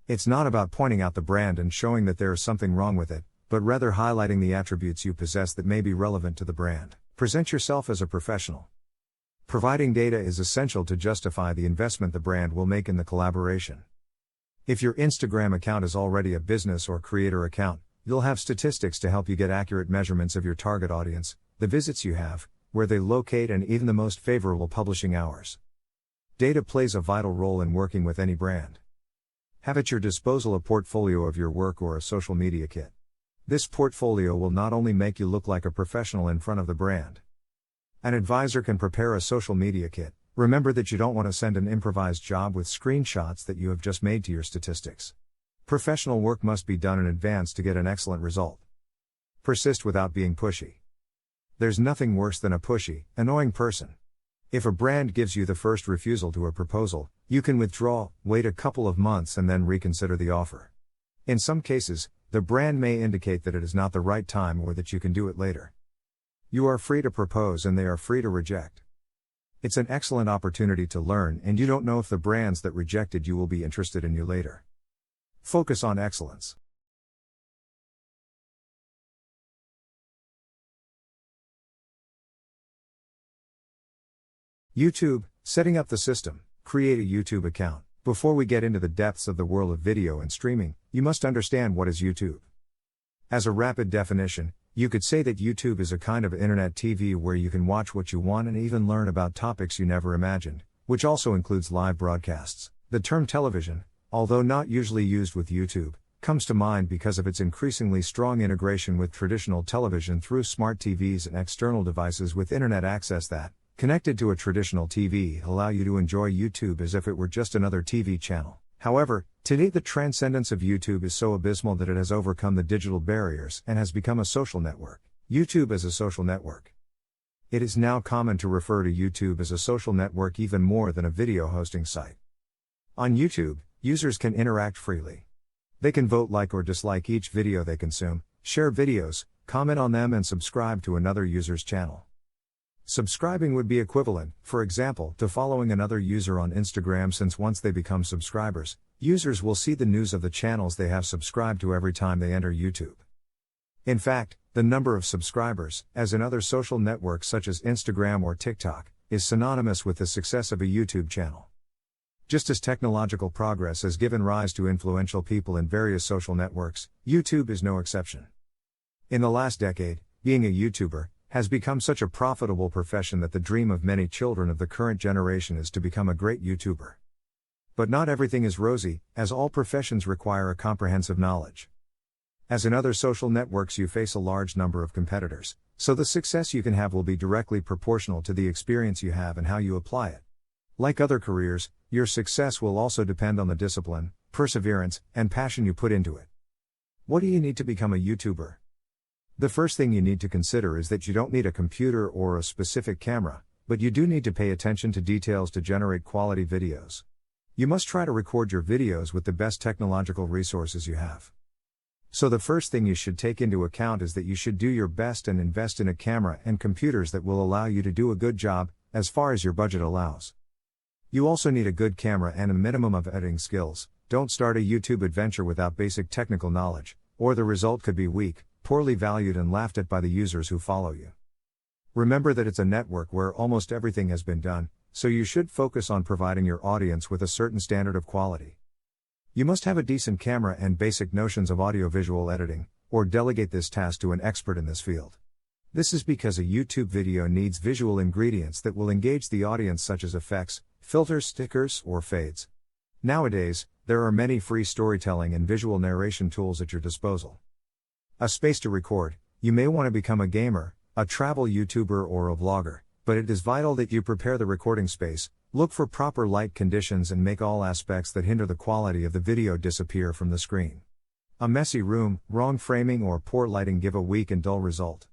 It's not about pointing out the brand and showing that there is something wrong with it, but rather highlighting the attributes you possess that may be relevant to the brand. Present yourself as a professional. Providing data is essential to justify the investment the brand will make in the collaboration. If your Instagram account is already a business or creator account, you'll have statistics to help you get accurate measurements of your target audience, the visits you have, where they locate, and even the most favorable publishing hours. Data plays a vital role in working with any brand. Have at your disposal a portfolio of your work or a social media kit. This portfolio will not only make you look like a professional in front of the brand. An advisor can prepare a social media kit. Remember that you don't want to send an improvised job with screenshots that you have just made to your statistics. Professional work must be done in advance to get an excellent result. Persist without being pushy. There's nothing worse than a pushy, annoying person. If a brand gives you the first refusal to a proposal, you can withdraw, wait a couple of months, and then reconsider the offer. In some cases, the brand may indicate that it is not the right time or that you can do it later. You are free to propose and they are free to reject. It's an excellent opportunity to learn, and you don't know if the brands that rejected you will be interested in you later. Focus on excellence. YouTube, setting up the system. Create a YouTube account. Before we get into the depths of the world of video and streaming, you must understand what is YouTube. As a rapid definition, you could say that YouTube is a kind of internet TV where you can watch what you want and even learn about topics you never imagined, which also includes live broadcasts. The term television, although not usually used with YouTube, comes to mind because of its increasingly strong integration with traditional television through smart TVs and external devices with internet access that, connected to a traditional TV, allow you to enjoy YouTube as if it were just another TV channel. However, today the transcendence of YouTube is so abysmal that it has overcome the digital barriers and has become a social network. YouTube as a social network. It is now common to refer to YouTube as a social network even more than a video hosting site. On YouTube, users can interact freely. They can vote, like or dislike each video they consume, share videos, comment on them, and subscribe to another user's channel. Subscribing would be equivalent, for example, to following another user on Instagram, since once they become subscribers, users will see the news of the channels they have subscribed to every time they enter YouTube. In fact, the number of subscribers, as in other social networks such as Instagram or TikTok, is synonymous with the success of a YouTube channel. Just as technological progress has given rise to influential people in various social networks, YouTube is no exception. In the last decade, being a YouTuber has become such a profitable profession that the dream of many children of the current generation is to become a great YouTuber. But not everything is rosy, as all professions require a comprehensive knowledge. As in other social networks, you face a large number of competitors, so the success you can have will be directly proportional to the experience you have and how you apply it. Like other careers, your success will also depend on the discipline, perseverance, and passion you put into it. What do you need to become a YouTuber? The first thing you need to consider is that you don't need a computer or a specific camera, but you do need to pay attention to details to generate quality videos. You must try to record your videos with the best technological resources you have. So the first thing you should take into account is that you should do your best and invest in a camera and computers that will allow you to do a good job, as far as your budget allows. You also need a good camera and a minimum of editing skills. Don't start a YouTube adventure without basic technical knowledge, or the result could be weak, poorly valued, and laughed at by the users who follow you. Remember that it's a network where almost everything has been done, so you should focus on providing your audience with a certain standard of quality. You must have a decent camera and basic notions of audiovisual editing, or delegate this task to an expert in this field. This is because a YouTube video needs visual ingredients that will engage the audience, such as effects, filters, stickers, or fades. Nowadays, there are many free storytelling and visual narration tools at your disposal. A space to record. You may want to become a gamer, a travel YouTuber, or a vlogger, but it is vital that you prepare the recording space, look for proper light conditions, and make all aspects that hinder the quality of the video disappear from the screen. A messy room, wrong framing, or poor lighting give a weak and dull result.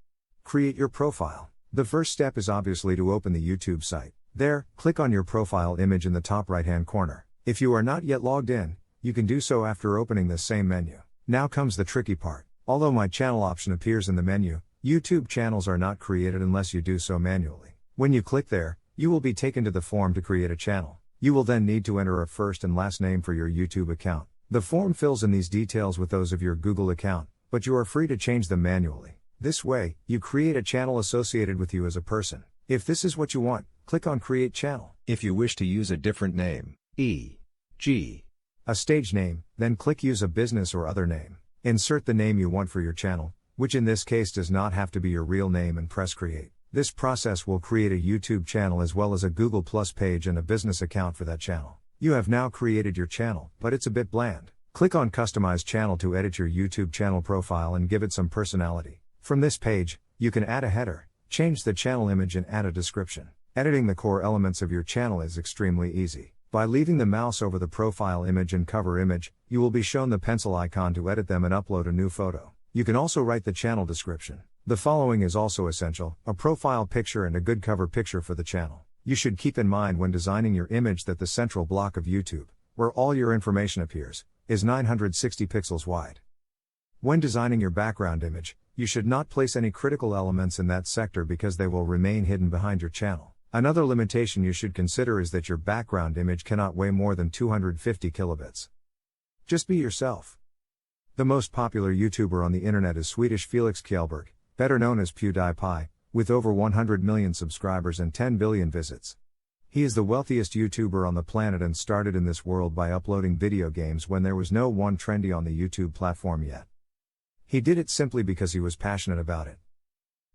Create your profile. The first step is obviously to open the YouTube site. There, click on your profile image in the top right-hand corner. If you are not yet logged in, you can do so after opening this same menu. Now comes the tricky part. Although My Channel option appears in the menu, YouTube channels are not created unless you do so manually. When you click there, you will be taken to the form to create a channel. You will then need to enter a first and last name for your YouTube account. The form fills in these details with those of your Google account, but you are free to change them manually. This way, you create a channel associated with you as a person. If this is what you want, click on Create Channel. If you wish to use a different name, e.g., a stage name, then click Use a business or other name. Insert the name you want for your channel, which in this case does not have to be your real name, and press Create. This process will create a YouTube channel as well as a Google Plus page and a business account for that channel. You have now created your channel, but it's a bit bland. Click on Customize Channel to edit your YouTube channel profile and give it some personality. From this page, you can add a header, change the channel image, and add a description. Editing the core elements of your channel is extremely easy. By leaving the mouse over the profile image and cover image, you will be shown the pencil icon to edit them and upload a new photo. You can also write the channel description. The following is also essential: a profile picture and a good cover picture for the channel. You should keep in mind when designing your image that the central block of YouTube, where all your information appears, is 960 pixels wide. When designing your background image, you should not place any critical elements in that sector because they will remain hidden behind your channel. Another limitation you should consider is that your background image cannot weigh more than 250 kilobits. Just be yourself. The most popular YouTuber on the internet is Swedish Felix Kjellberg, better known as PewDiePie, with over 100 million subscribers and 10 billion visits. He is the wealthiest YouTuber on the planet and started in this world by uploading video games when there was no one trendy on the YouTube platform yet. He did it simply because he was passionate about it.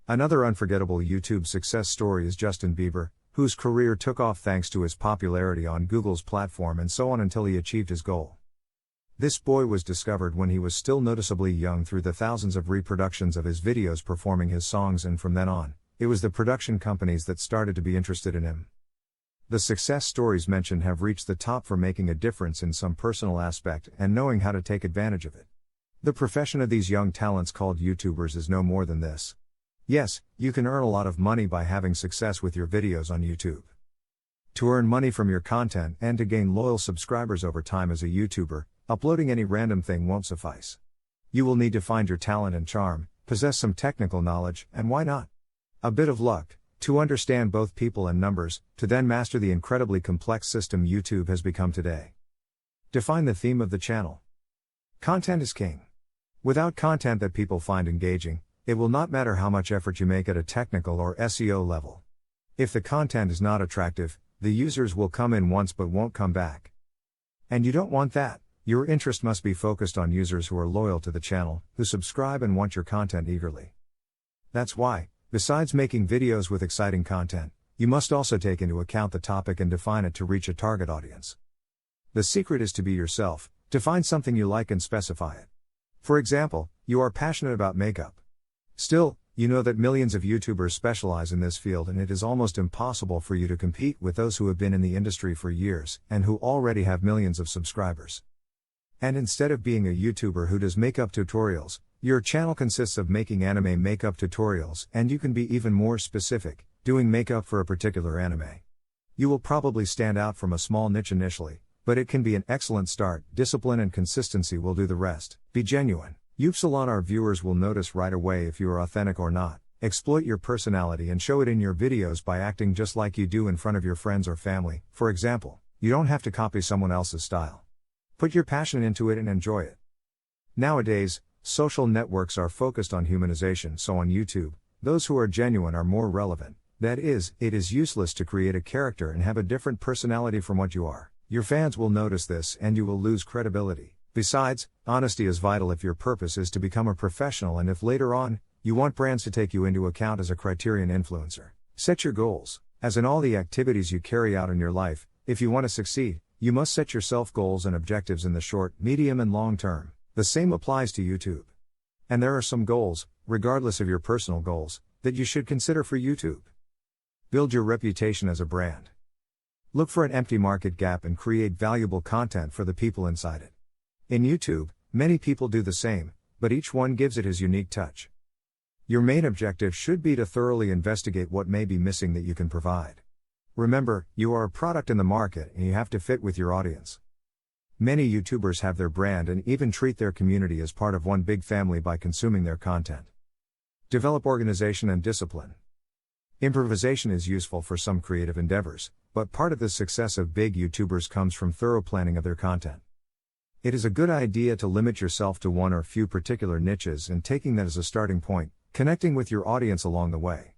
Another unforgettable YouTube success story is Justin Bieber, whose career took off thanks to his popularity on Google's platform and so on until he achieved his goal. This boy was discovered when he was still noticeably young through the thousands of reproductions of his videos performing his songs, and from then on, it was the production companies that started to be interested in him. The success stories mentioned have reached the top for making a difference in some personal aspect and knowing how to take advantage of it. The profession of these young talents called YouTubers is no more than this. Yes, you can earn a lot of money by having success with your videos on YouTube. To earn money from your content and to gain loyal subscribers over time as a YouTuber, uploading any random thing won't suffice. You will need to find your talent and charm, possess some technical knowledge, and why not? A bit of luck, to understand both people and numbers, to then master the incredibly complex system YouTube has become today. Define the theme of the channel. Content is king. Without content that people find engaging, it will not matter how much effort you make at a technical or SEO level. If the content is not attractive, the users will come in once but won't come back. And you don't want that. Your interest must be focused on users who are loyal to the channel, who subscribe and want your content eagerly. That's why, besides making videos with exciting content, you must also take into account the topic and define it to reach a target audience. The secret is to be yourself, to find something you like and specify it. For example, you are passionate about makeup. Still, you know that millions of YouTubers specialize in this field and it is almost impossible for you to compete with those who have been in the industry for years and who already have millions of subscribers. And instead of being a YouTuber who does makeup tutorials, your channel consists of making anime makeup tutorials, and you can be even more specific, doing makeup for a particular anime. You will probably stand out from a small niche initially, but it can be an excellent start. Discipline and consistency will do the rest. Be genuine. Our viewers will notice right away if you are authentic or not. Exploit your personality and show it in your videos by acting just like you do in front of your friends or family. For example, you don't have to copy someone else's style. Put your passion into it and enjoy it. Nowadays, social networks are focused on humanization, so on YouTube, those who are genuine are more relevant. That is, it is useless to create a character and have a different personality from what you are. Your fans will notice this and you will lose credibility. Besides, honesty is vital if your purpose is to become a professional and if later on, you want brands to take you into account as a criterion influencer. Set your goals. As in all the activities you carry out in your life, if you want to succeed, you must set yourself goals and objectives in the short, medium and long term. The same applies to YouTube. And there are some goals, regardless of your personal goals, that you should consider for YouTube. Build your reputation as a brand. Look for an empty market gap and create valuable content for the people inside it. In YouTube, many people do the same, but each one gives it his unique touch. Your main objective should be to thoroughly investigate what may be missing that you can provide. Remember, you are a product in the market and you have to fit with your audience. Many YouTubers have their brand and even treat their community as part of one big family by consuming their content. Develop organization and discipline. Improvisation is useful for some creative endeavors, but part of the success of big YouTubers comes from thorough planning of their content. It is a good idea to limit yourself to one or few particular niches and taking that as a starting point, connecting with your audience along the way.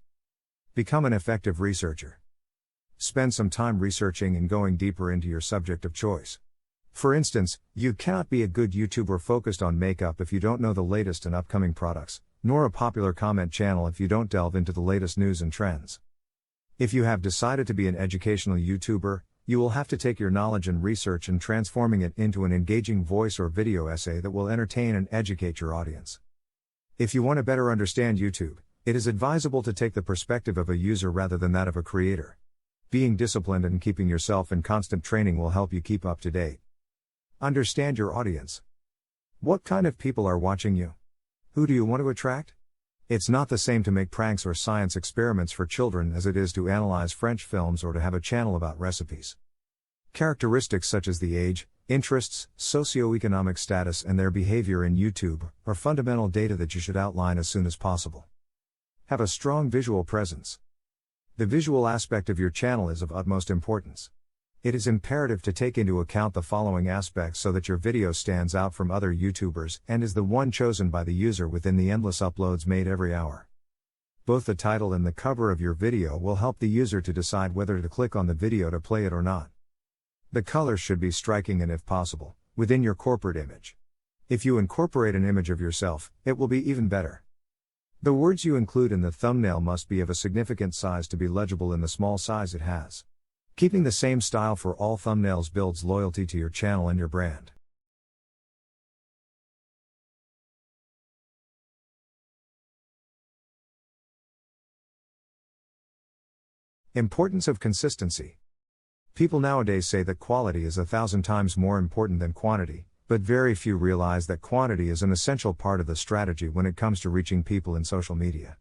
Become an effective researcher. Spend some time researching and going deeper into your subject of choice. For instance, you cannot be a good YouTuber focused on makeup if you don't know the latest and upcoming products, nor a popular comment channel if you don't delve into the latest news and trends. If you have decided to be an educational YouTuber, you will have to take your knowledge and research and transforming it into an engaging voice or video essay that will entertain and educate your audience. If you want to better understand YouTube, it is advisable to take the perspective of a user rather than that of a creator. Being disciplined and keeping yourself in constant training will help you keep up to date. Understand your audience. What kind of people are watching you? Who do you want to attract? It's not the same to make pranks or science experiments for children as it is to analyze French films or to have a channel about recipes. Characteristics such as the age, interests, socioeconomic status and their behavior in YouTube are fundamental data that you should outline as soon as possible. Have a strong visual presence. The visual aspect of your channel is of utmost importance. It is imperative to take into account the following aspects so that your video stands out from other YouTubers and is the one chosen by the user within the endless uploads made every hour. Both the title and the cover of your video will help the user to decide whether to click on the video to play it or not. The colors should be striking and, if possible, within your corporate image. If you incorporate an image of yourself, it will be even better. The words you include in the thumbnail must be of a significant size to be legible in the small size it has. Keeping the same style for all thumbnails builds loyalty to your channel and your brand. Importance of consistency. People nowadays say that quality is 1,000 times more important than quantity, but very few realize that quantity is an essential part of the strategy when it comes to reaching people in social media.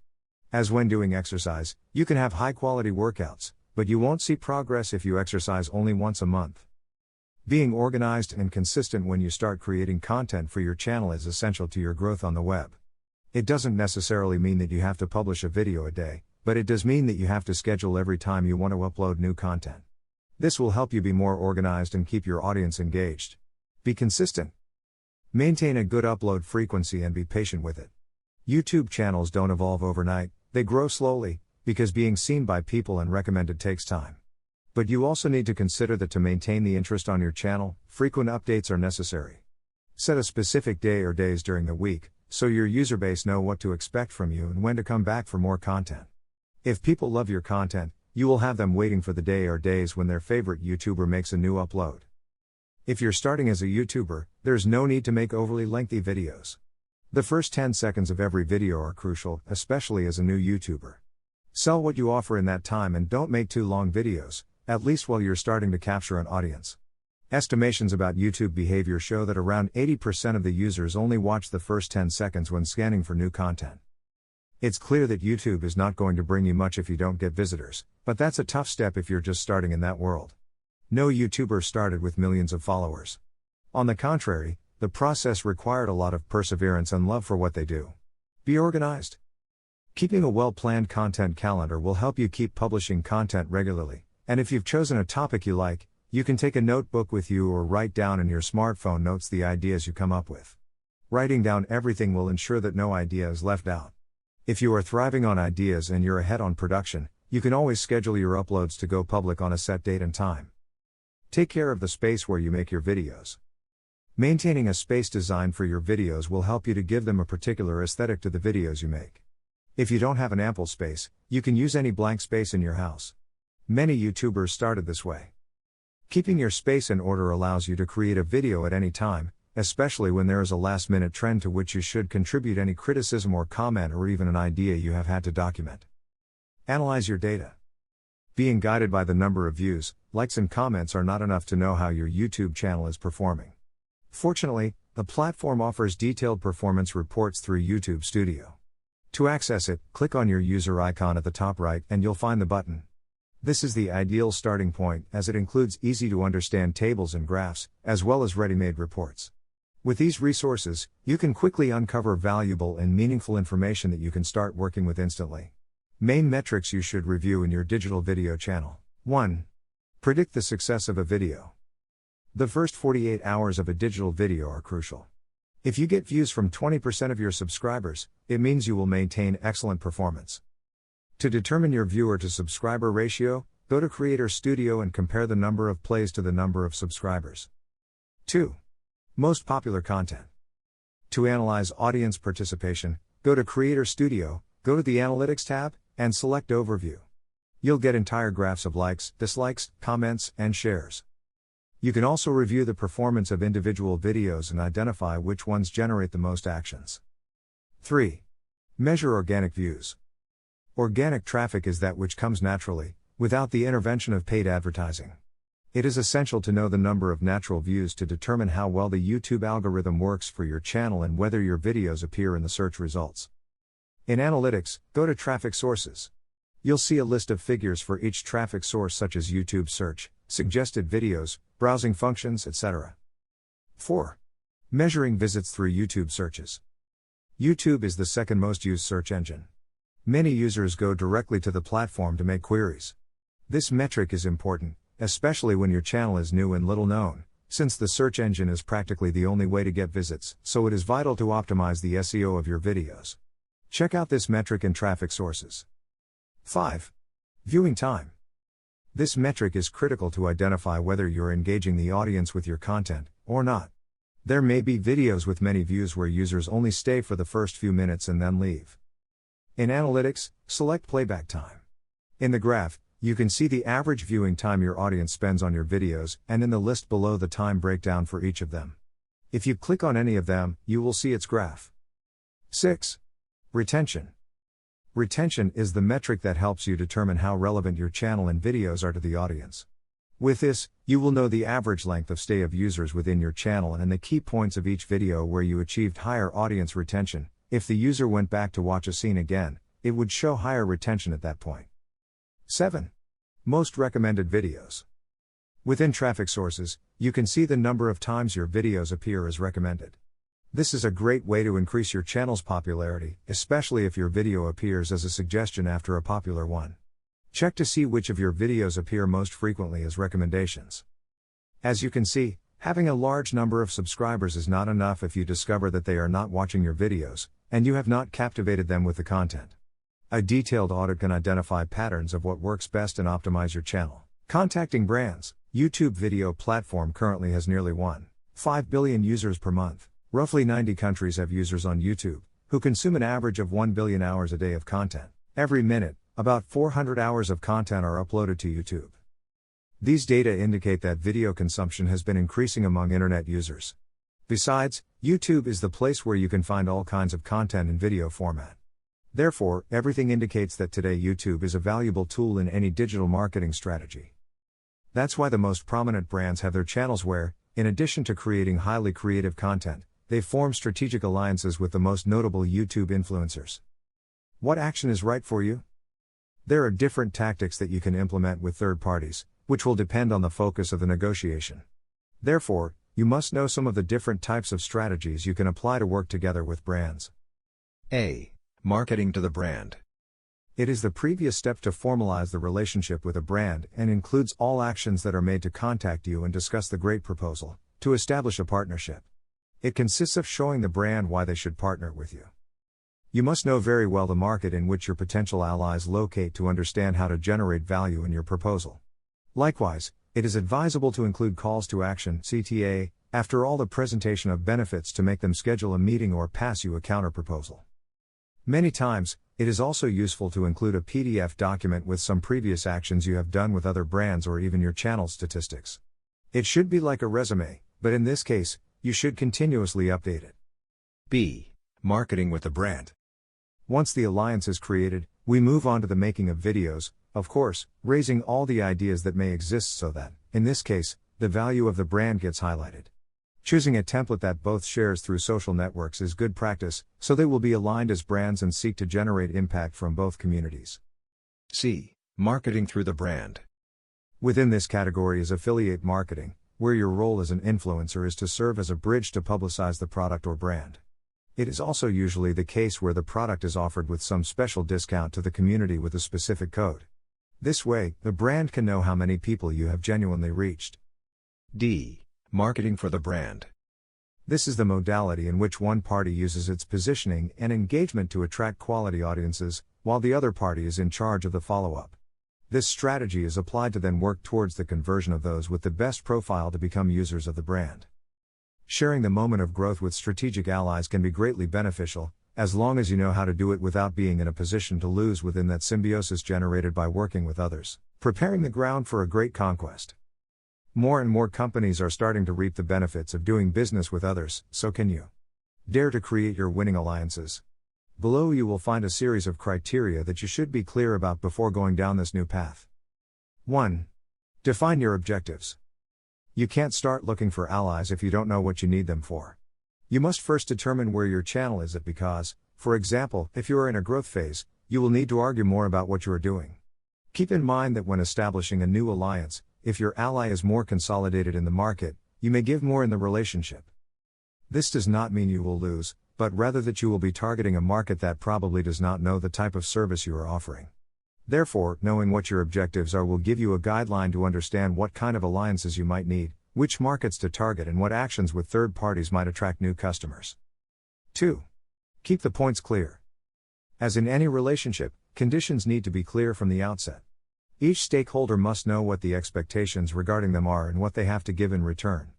As when doing exercise, you can have high-quality workouts, but you won't see progress if you exercise only once a month. Being organized and consistent when you start creating content for your channel is essential to your growth on the web. It doesn't necessarily mean that you have to publish a video a day, but it does mean that you have to schedule every time you want to upload new content. This will help you be more organized and keep your audience engaged. Be consistent. Maintain a good upload frequency and be patient with it. YouTube channels don't evolve overnight, they grow slowly, because being seen by people and recommended takes time. But you also need to consider that to maintain the interest on your channel, frequent updates are necessary. Set a specific day or days during the week, so your user base know what to expect from you and when to come back for more content. If people love your content, you will have them waiting for the day or days when their favorite YouTuber makes a new upload. If you're starting as a YouTuber, there's no need to make overly lengthy videos. The first 10 seconds of every video are crucial, especially as a new YouTuber. Sell what you offer in that time and don't make too long videos, at least while you're starting to capture an audience. Estimations about YouTube behavior show that around 80% of the users only watch the first 10 seconds when scanning for new content. It's clear that YouTube is not going to bring you much if you don't get visitors, but that's a tough step if you're just starting in that world. No YouTuber started with millions of followers. On the contrary, the process required a lot of perseverance and love for what they do. Be organized. Keeping a well-planned content calendar will help you keep publishing content regularly, and if you've chosen a topic you like, you can take a notebook with you or write down in your smartphone notes the ideas you come up with. Writing down everything will ensure that no idea is left out. If you are thriving on ideas and you're ahead on production, you can always schedule your uploads to go public on a set date and time. Take care of the space where you make your videos. Maintaining a space designed for your videos will help you to give them a particular aesthetic to the videos you make. If you don't have an ample space, you can use any blank space in your house. Many YouTubers started this way. Keeping your space in order allows you to create a video at any time, especially when there is a last-minute trend to which you should contribute any criticism or comment or even an idea you have had to document. Analyze your data. Being guided by the number of views, likes and comments are not enough to know how your YouTube channel is performing. Fortunately, the platform offers detailed performance reports through YouTube Studio. To access it, click on your user icon at the top right and you'll find the button. This is the ideal starting point as it includes easy-to-understand tables and graphs, as well as ready-made reports. With these resources, you can quickly uncover valuable and meaningful information that you can start working with instantly. Main metrics you should review in your digital video channel. 1. Predict the success of a video. The first 48 hours of a digital video are crucial. If you get views from 20% of your subscribers, it means you will maintain excellent performance. To determine your viewer to subscriber ratio, go to Creator Studio and compare the number of plays to the number of subscribers. 2. Most popular content. To analyze audience participation, go to Creator Studio, go to the Analytics tab, and select Overview. You'll get entire graphs of likes, dislikes, comments, and shares. You can also review the performance of individual videos and identify which ones generate the most actions. 3. Measure organic views. Organic traffic is that which comes naturally, without the intervention of paid advertising. It is essential to know the number of natural views to determine how well the YouTube algorithm works for your channel and whether your videos appear in the search results. In Analytics, go to Traffic Sources. You'll see a list of figures for each traffic source such as YouTube search, suggested videos, browsing functions, etc. 4. Measuring visits through YouTube searches. YouTube is the second most used search engine. Many users go directly to the platform to make queries. This metric is important, especially when your channel is new and little known, since the search engine is practically the only way to get visits, so it is vital to optimize the SEO of your videos. Check out this metric in Traffic Sources. 5. Viewing time. This metric is critical to identify whether you're engaging the audience with your content, or not. There may be videos with many views where users only stay for the first few minutes and then leave. In Analytics, select Playback Time. In the graph, you can see the average viewing time your audience spends on your videos, and in the list below the time breakdown for each of them. If you click on any of them, you will see its graph. 6. Retention. Retention is the metric that helps you determine how relevant your channel and videos are to the audience. With this, you will know the average length of stay of users within your channel and the key points of each video where you achieved higher audience retention. If the user went back to watch a scene again, it would show higher retention at that point. 7. Most recommended videos. Within traffic sources, you can see the number of times your videos appear as recommended. This is a great way to increase your channel's popularity, especially if your video appears as a suggestion after a popular one. Check to see which of your videos appear most frequently as recommendations. As you can see, having a large number of subscribers is not enough if you discover that they are not watching your videos, and you have not captivated them with the content. A detailed audit can identify patterns of what works best and optimize your channel. Contacting brands. YouTube video platform currently has nearly 1.5 billion users per month. Roughly 90 countries have users on YouTube, who consume an average of 1 billion hours a day of content. Every minute, about 400 hours of content are uploaded to YouTube. These data indicate that video consumption has been increasing among internet users. Besides, YouTube is the place where you can find all kinds of content in video format. Therefore, everything indicates that today YouTube is a valuable tool in any digital marketing strategy. That's why the most prominent brands have their channels where, in addition to creating highly creative content, they form strategic alliances with the most notable YouTube influencers. What action is right for you? There are different tactics that you can implement with third parties, which will depend on the focus of the negotiation. Therefore, you must know some of the different types of strategies you can apply to work together with brands. A. Marketing to the brand. It is the previous step to formalize the relationship with a brand and includes all actions that are made to contact you and discuss the great proposal to establish a partnership. It consists of showing the brand why they should partner with you. You must know very well the market in which your potential allies locate to understand how to generate value in your proposal. Likewise, it is advisable to include calls to action (CTA) after all the presentation of benefits to make them schedule a meeting or pass you a counterproposal. Many times, it is also useful to include a PDF document with some previous actions you have done with other brands or even your channel statistics. It should be like a resume, but in this case, you should continuously update it. B. Marketing with the brand. Once the alliance is created, we move on to the making of videos, of course, raising all the ideas that may exist so that, in this case, the value of the brand gets highlighted. Choosing a template that both shares through social networks is good practice, so they will be aligned as brands and seek to generate impact from both communities. C. Marketing through the brand. Within this category is affiliate marketing, where your role as an influencer is to serve as a bridge to publicize the product or brand. It is also usually the case where the product is offered with some special discount to the community with a specific code. This way, the brand can know how many people you have genuinely reached. D. Marketing for the brand. This is the modality in which one party uses its positioning and engagement to attract quality audiences, while the other party is in charge of the follow-up. This strategy is applied to then work towards the conversion of those with the best profile to become users of the brand. Sharing the moment of growth with strategic allies can be greatly beneficial, as long as you know how to do it without being in a position to lose within that symbiosis generated by working with others, preparing the ground for a great conquest. More and more companies are starting to reap the benefits of doing business with others, so can you. Dare to create your winning alliances. Below you will find a series of criteria that you should be clear about before going down this new path. 1. Define your objectives. You can't start looking for allies if you don't know what you need them for. You must first determine where your channel is at because, for example, if you are in a growth phase, you will need to argue more about what you are doing. Keep in mind that when establishing a new alliance, if your ally is more consolidated in the market, you may give more in the relationship. This does not mean you will lose, but rather that you will be targeting a market that probably does not know the type of service you are offering. Therefore, knowing what your objectives are will give you a guideline to understand what kind of alliances you might need, which markets to target and what actions with third parties might attract new customers. 2. Keep the points clear. As in any relationship, conditions need to be clear from the outset. Each stakeholder must know what the expectations regarding them are and what they have to give in return.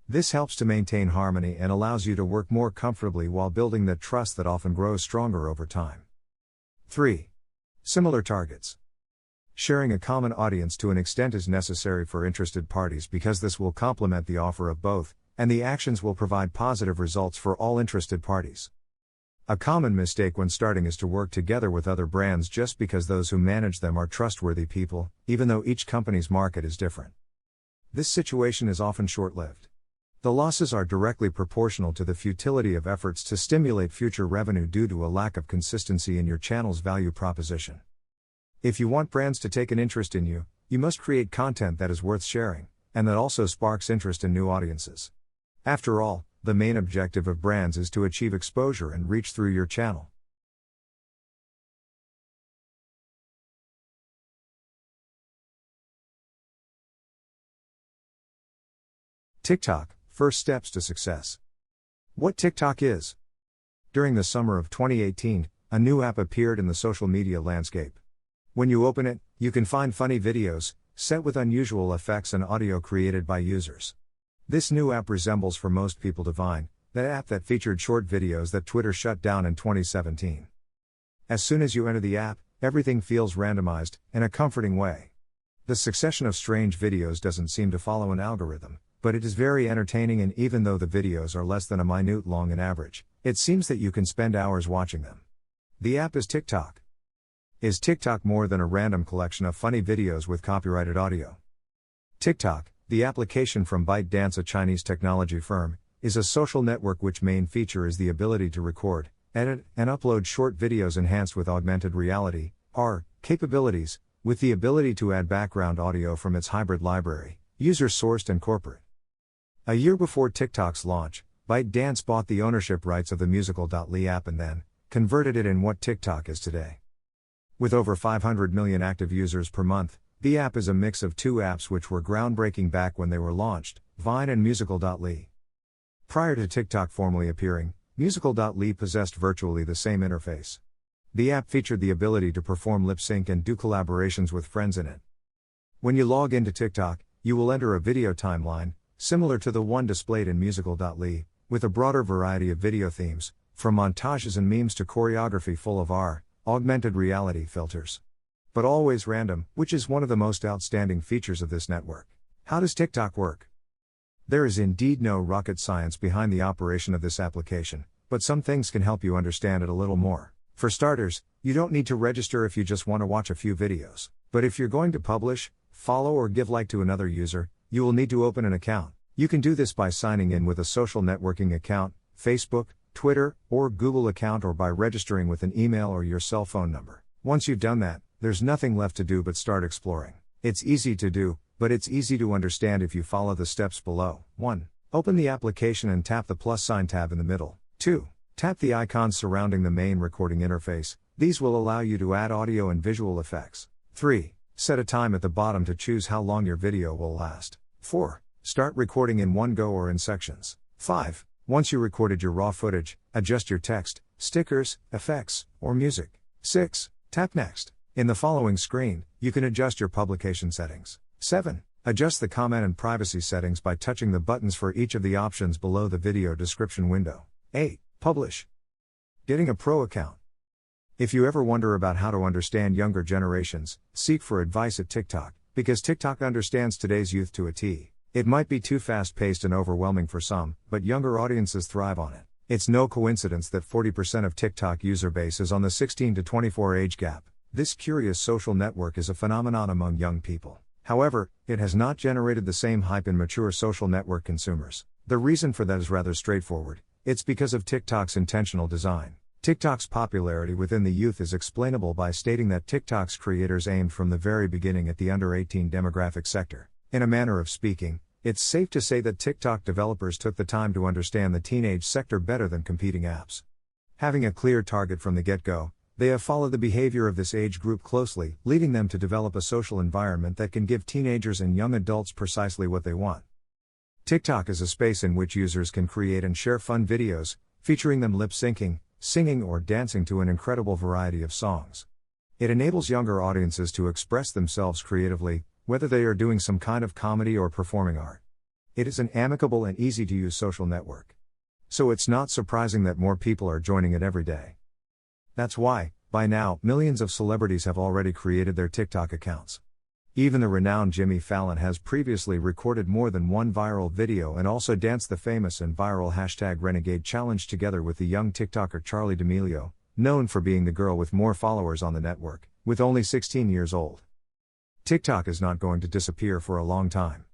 This helps to maintain harmony and allows you to work more comfortably while building that trust that often grows stronger over time. 3. Similar targets. Sharing a common audience to an extent is necessary for interested parties because this will complement the offer of both, and the actions will provide positive results for all interested parties. A common mistake when starting is to work together with other brands just because those who manage them are trustworthy people, even though each company's market is different. This situation is often short-lived. The losses are directly proportional to the futility of efforts to stimulate future revenue due to a lack of consistency in your channel's value proposition. If you want brands to take an interest in you, you must create content that is worth sharing, and that also sparks interest in new audiences. After all, the main objective of brands is to achieve exposure and reach through your channel. TikTok, first steps to success. What TikTok is? During the summer of 2018, a new app appeared in the social media landscape. When you open it, you can find funny videos, set with unusual effects and audio created by users. This new app resembles for most people Vine, the app that featured short videos that Twitter shut down in 2017. As soon as you enter the app, everything feels randomized, in a comforting way. The succession of strange videos doesn't seem to follow an algorithm, but it is very entertaining, and even though the videos are less than a minute long in average, it seems that you can spend hours watching them. The app is TikTok. Is TikTok more than a random collection of funny videos with copyrighted audio? TikTok, the application from ByteDance, a Chinese technology firm, is a social network which main feature is the ability to record, edit, and upload short videos enhanced with augmented reality, AR, capabilities, with the ability to add background audio from its hybrid library, user-sourced and corporate. A year before TikTok's launch, ByteDance bought the ownership rights of the Musical.ly app and then converted it in what TikTok is today. With over 500 million active users per month, the app is a mix of two apps which were groundbreaking back when they were launched, Vine and Musical.ly. Prior to TikTok formally appearing, Musical.ly possessed virtually the same interface. The app featured the ability to perform lip sync and do collaborations with friends in it. When you log into TikTok, you will enter a video timeline, similar to the one displayed in Musical.ly, with a broader variety of video themes, from montages and memes to choreography full of AR, augmented reality filters. But always random, which is one of the most outstanding features of this network. How does TikTok work? There is indeed no rocket science behind the operation of this application, but some things can help you understand it a little more. For starters, you don't need to register if you just want to watch a few videos. But if you're going to publish, follow or give like to another user, you will need to open an account. You can do this by signing in with a social networking account, Facebook, Twitter, or Google account, or by registering with an email or your cell phone number. Once you've done that, there's nothing left to do but start exploring. It's easy to do, but it's easy to understand if you follow the steps below. 1. Open the application and tap the plus sign tab in the middle. 2. Tap the icons surrounding the main recording interface. These will allow you to add audio and visual effects. 3. Set a time at the bottom to choose how long your video will last. 4. Start recording in one go or in sections. 5. Once you recorded your raw footage, adjust your text, stickers, effects, or music. 6. Tap Next. In the following screen, you can adjust your publication settings. 7. Adjust the comment and privacy settings by touching the buttons for each of the options below the video description window. 8. Publish. Getting a pro account. If you ever wonder about how to understand younger generations, seek for advice at TikTok, because TikTok understands today's youth to a T. It might be too fast-paced and overwhelming for some, but younger audiences thrive on it. It's no coincidence that 40% of TikTok user base is on the 16 to 24 age gap. This curious social network is a phenomenon among young people. However, it has not generated the same hype in mature social network consumers. The reason for that is rather straightforward. It's because of TikTok's intentional design. TikTok's popularity within the youth is explainable by stating that TikTok's creators aimed from the very beginning at the under 18 demographic sector. In a manner of speaking, it's safe to say that TikTok developers took the time to understand the teenage sector better than competing apps. Having a clear target from the get-go, they have followed the behavior of this age group closely, leading them to develop a social environment that can give teenagers and young adults precisely what they want. TikTok is a space in which users can create and share fun videos, featuring them lip-syncing, singing or dancing to an incredible variety of songs. It enables younger audiences to express themselves creatively, whether they are doing some kind of comedy or performing art. It is an amicable and easy-to-use social network. So it's not surprising that more people are joining it every day. That's why, by now, millions of celebrities have already created their TikTok accounts. Even the renowned Jimmy Fallon has previously recorded more than one viral video and also danced the famous and viral #Renegade challenge together with the young TikToker Charli D'Amelio, known for being the girl with more followers on the network, with only 16 years old. TikTok is not going to disappear for a long time.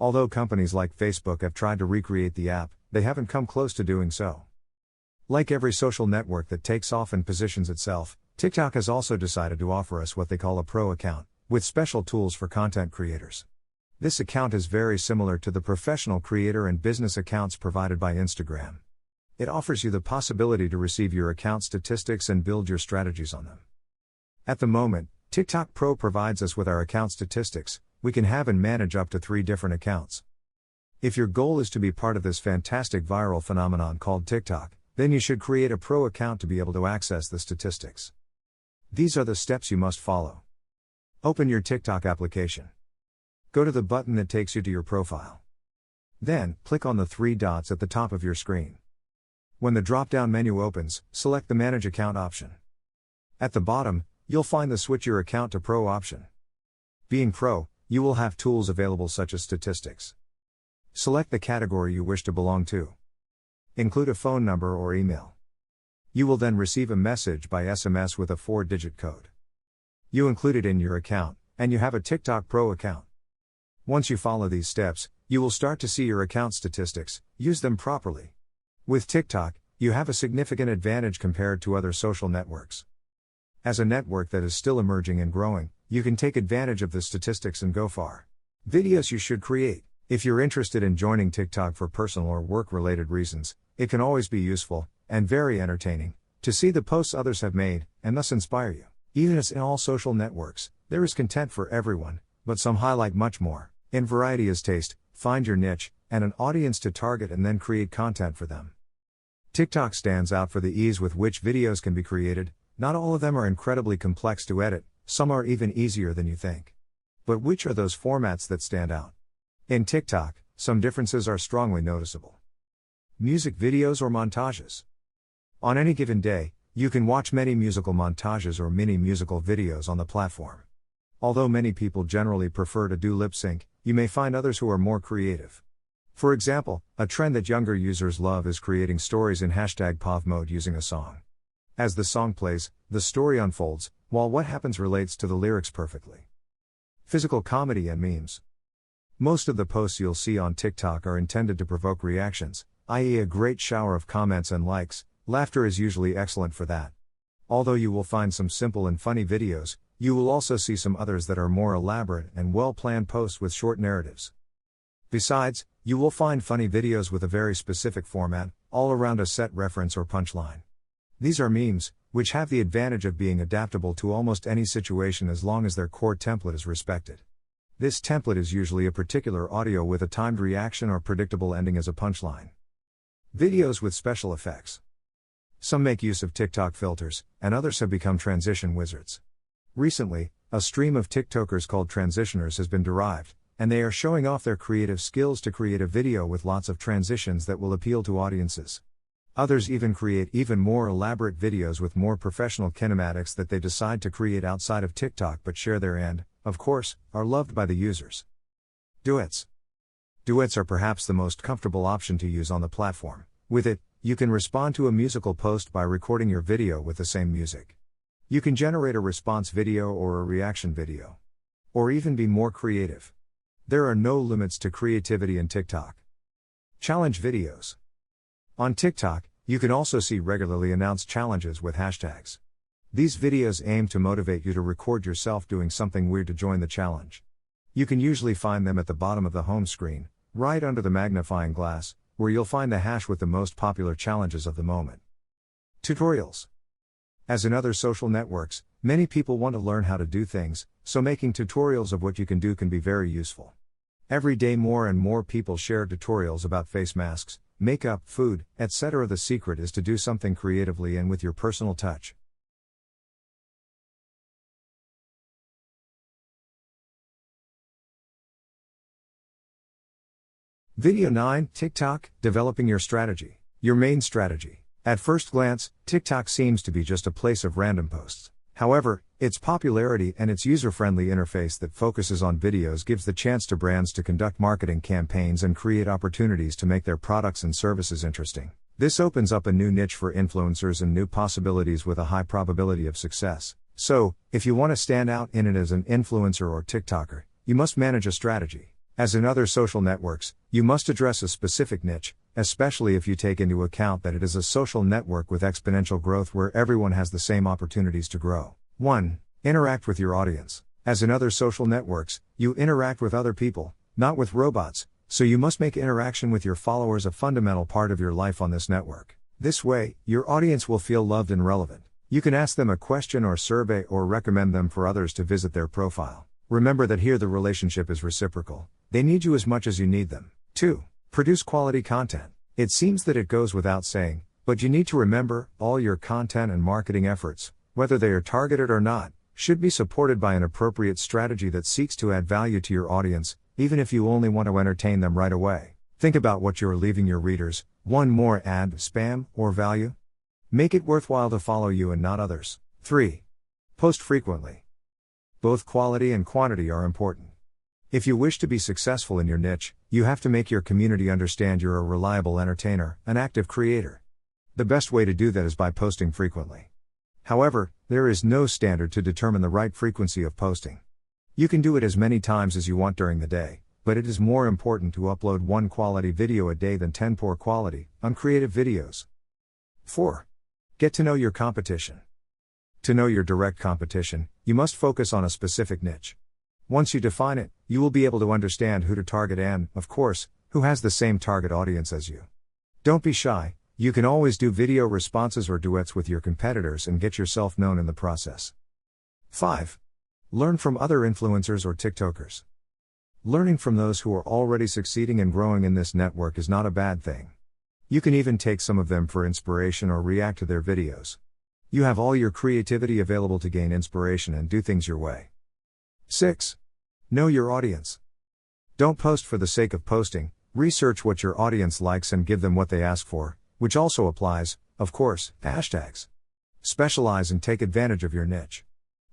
Although companies like Facebook have tried to recreate the app, they haven't come close to doing so. Like every social network that takes off and positions itself, TikTok has also decided to offer us what they call a pro account, with special tools for content creators. This account is very similar to the professional creator and business accounts provided by Instagram. It offers you the possibility to receive your account statistics and build your strategies on them. At the moment, TikTok Pro provides us with our account statistics. We can have and manage up to 3 different accounts. If your goal is to be part of this fantastic viral phenomenon called TikTok, then you should create a pro account to be able to access the statistics. These are the steps you must follow. Open your TikTok application. Go to the button that takes you to your profile. Then, click on the 3 dots at the top of your screen. When the drop-down menu opens, select the Manage Account option. At the bottom, you'll find the Switch Your Account to Pro option. Being Pro, you will have tools available such as statistics. Select the category you wish to belong to. Include a phone number or email. You will then receive a message by SMS with a 4-digit code. You include it in your account, and you have a TikTok Pro account. Once you follow these steps, you will start to see your account statistics. Use them properly. With TikTok, you have a significant advantage compared to other social networks. As a network that is still emerging and growing, you can take advantage of the statistics and go far. Videos you should create. If you're interested in joining TikTok for personal or work-related reasons, it can always be useful, and very entertaining, to see the posts others have made, and thus inspire you. Even as in all social networks, there is content for everyone, but some highlight much more. In variety is taste, find your niche, and an audience to target and then create content for them. TikTok stands out for the ease with which videos can be created. Not all of them are incredibly complex to edit, some are even easier than you think. But which are those formats that stand out? In TikTok, some differences are strongly noticeable. Music videos or montages. On any given day, you can watch many musical montages or mini musical videos on the platform. Although many people generally prefer to do lip sync, you may find others who are more creative. For example, a trend that younger users love is creating stories in #POV mode using a song. As the song plays, the story unfolds, while what happens relates to the lyrics perfectly. Physical comedy and memes. Most of the posts you'll see on TikTok are intended to provoke reactions, i.e., a great shower of comments and likes. Laughter is usually excellent for that. Although you will find some simple and funny videos, you will also see some others that are more elaborate and well-planned posts with short narratives. Besides, you will find funny videos with a very specific format, all around a set reference or punchline. These are memes, which have the advantage of being adaptable to almost any situation as long as their core template is respected. This template is usually a particular audio with a timed reaction or predictable ending as a punchline. Videos with special effects. Some make use of TikTok filters, and others have become transition wizards. Recently, a stream of TikTokers called transitioners has been derived, and they are showing off their creative skills to create a video with lots of transitions that will appeal to audiences. Others even create even more elaborate videos with more professional kinematics that they decide to create outside of TikTok but share there and, of course, are loved by the users. Duets. Duets are perhaps the most comfortable option to use on the platform. With it, you can respond to a musical post by recording your video with the same music. You can generate a response video or a reaction video. Or even be more creative. There are no limits to creativity in TikTok. Challenge videos. On TikTok, you can also see regularly announced challenges with hashtags. These videos aim to motivate you to record yourself doing something weird to join the challenge. You can usually find them at the bottom of the home screen, right under the magnifying glass, where you'll find the hash with the most popular challenges of the moment. Tutorials. As in other social networks, many people want to learn how to do things, so making tutorials of what you can do can be very useful. Every day more and more people share tutorials about face masks, makeup, food, etc. The secret is to do something creatively and with your personal touch. Video 9, TikTok, developing your strategy. Your main strategy. At first glance, TikTok seems to be just a place of random posts. However, its popularity and its user-friendly interface that focuses on videos gives the chance to brands to conduct marketing campaigns and create opportunities to make their products and services interesting. This opens up a new niche for influencers and new possibilities with a high probability of success. So, if you want to stand out in it as an influencer or TikToker, you must manage a strategy. As in other social networks, you must address a specific niche, especially if you take into account that it is a social network with exponential growth where everyone has the same opportunities to grow. 1. Interact with your audience. As in other social networks, you interact with other people, not with robots, so you must make interaction with your followers a fundamental part of your life on this network. This way, your audience will feel loved and relevant. You can ask them a question or survey or recommend them for others to visit their profile. Remember that here the relationship is reciprocal. They need you as much as you need them. 2. Produce quality content. It seems that it goes without saying, but you need to remember, all your content and marketing efforts, whether they are targeted or not, should be supported by an appropriate strategy that seeks to add value to your audience, even if you only want to entertain them right away. Think about what you are leaving your readers: one more ad, spam, or value? Make it worthwhile to follow you and not others. 3. Post frequently. Both quality and quantity are important. If you wish to be successful in your niche, you have to make your community understand you're a reliable entertainer, an active creator. The best way to do that is by posting frequently. However, there is no standard to determine the right frequency of posting. You can do it as many times as you want during the day, but it is more important to upload one quality video a day than 10 poor quality, uncreative videos. 4. Get to know your competition. To know your direct competition, you must focus on a specific niche. Once you define it, you will be able to understand who to target and, of course, who has the same target audience as you. Don't be shy, you can always do video responses or duets with your competitors and get yourself known in the process. 5. Learn from other influencers or TikTokers. Learning from those who are already succeeding and growing in this network is not a bad thing. You can even take some of them for inspiration or react to their videos. You have all your creativity available to gain inspiration and do things your way. 6. Know your audience. Don't post for the sake of posting, research what your audience likes and give them what they ask for, which also applies, of course, to hashtags. Specialize and take advantage of your niche.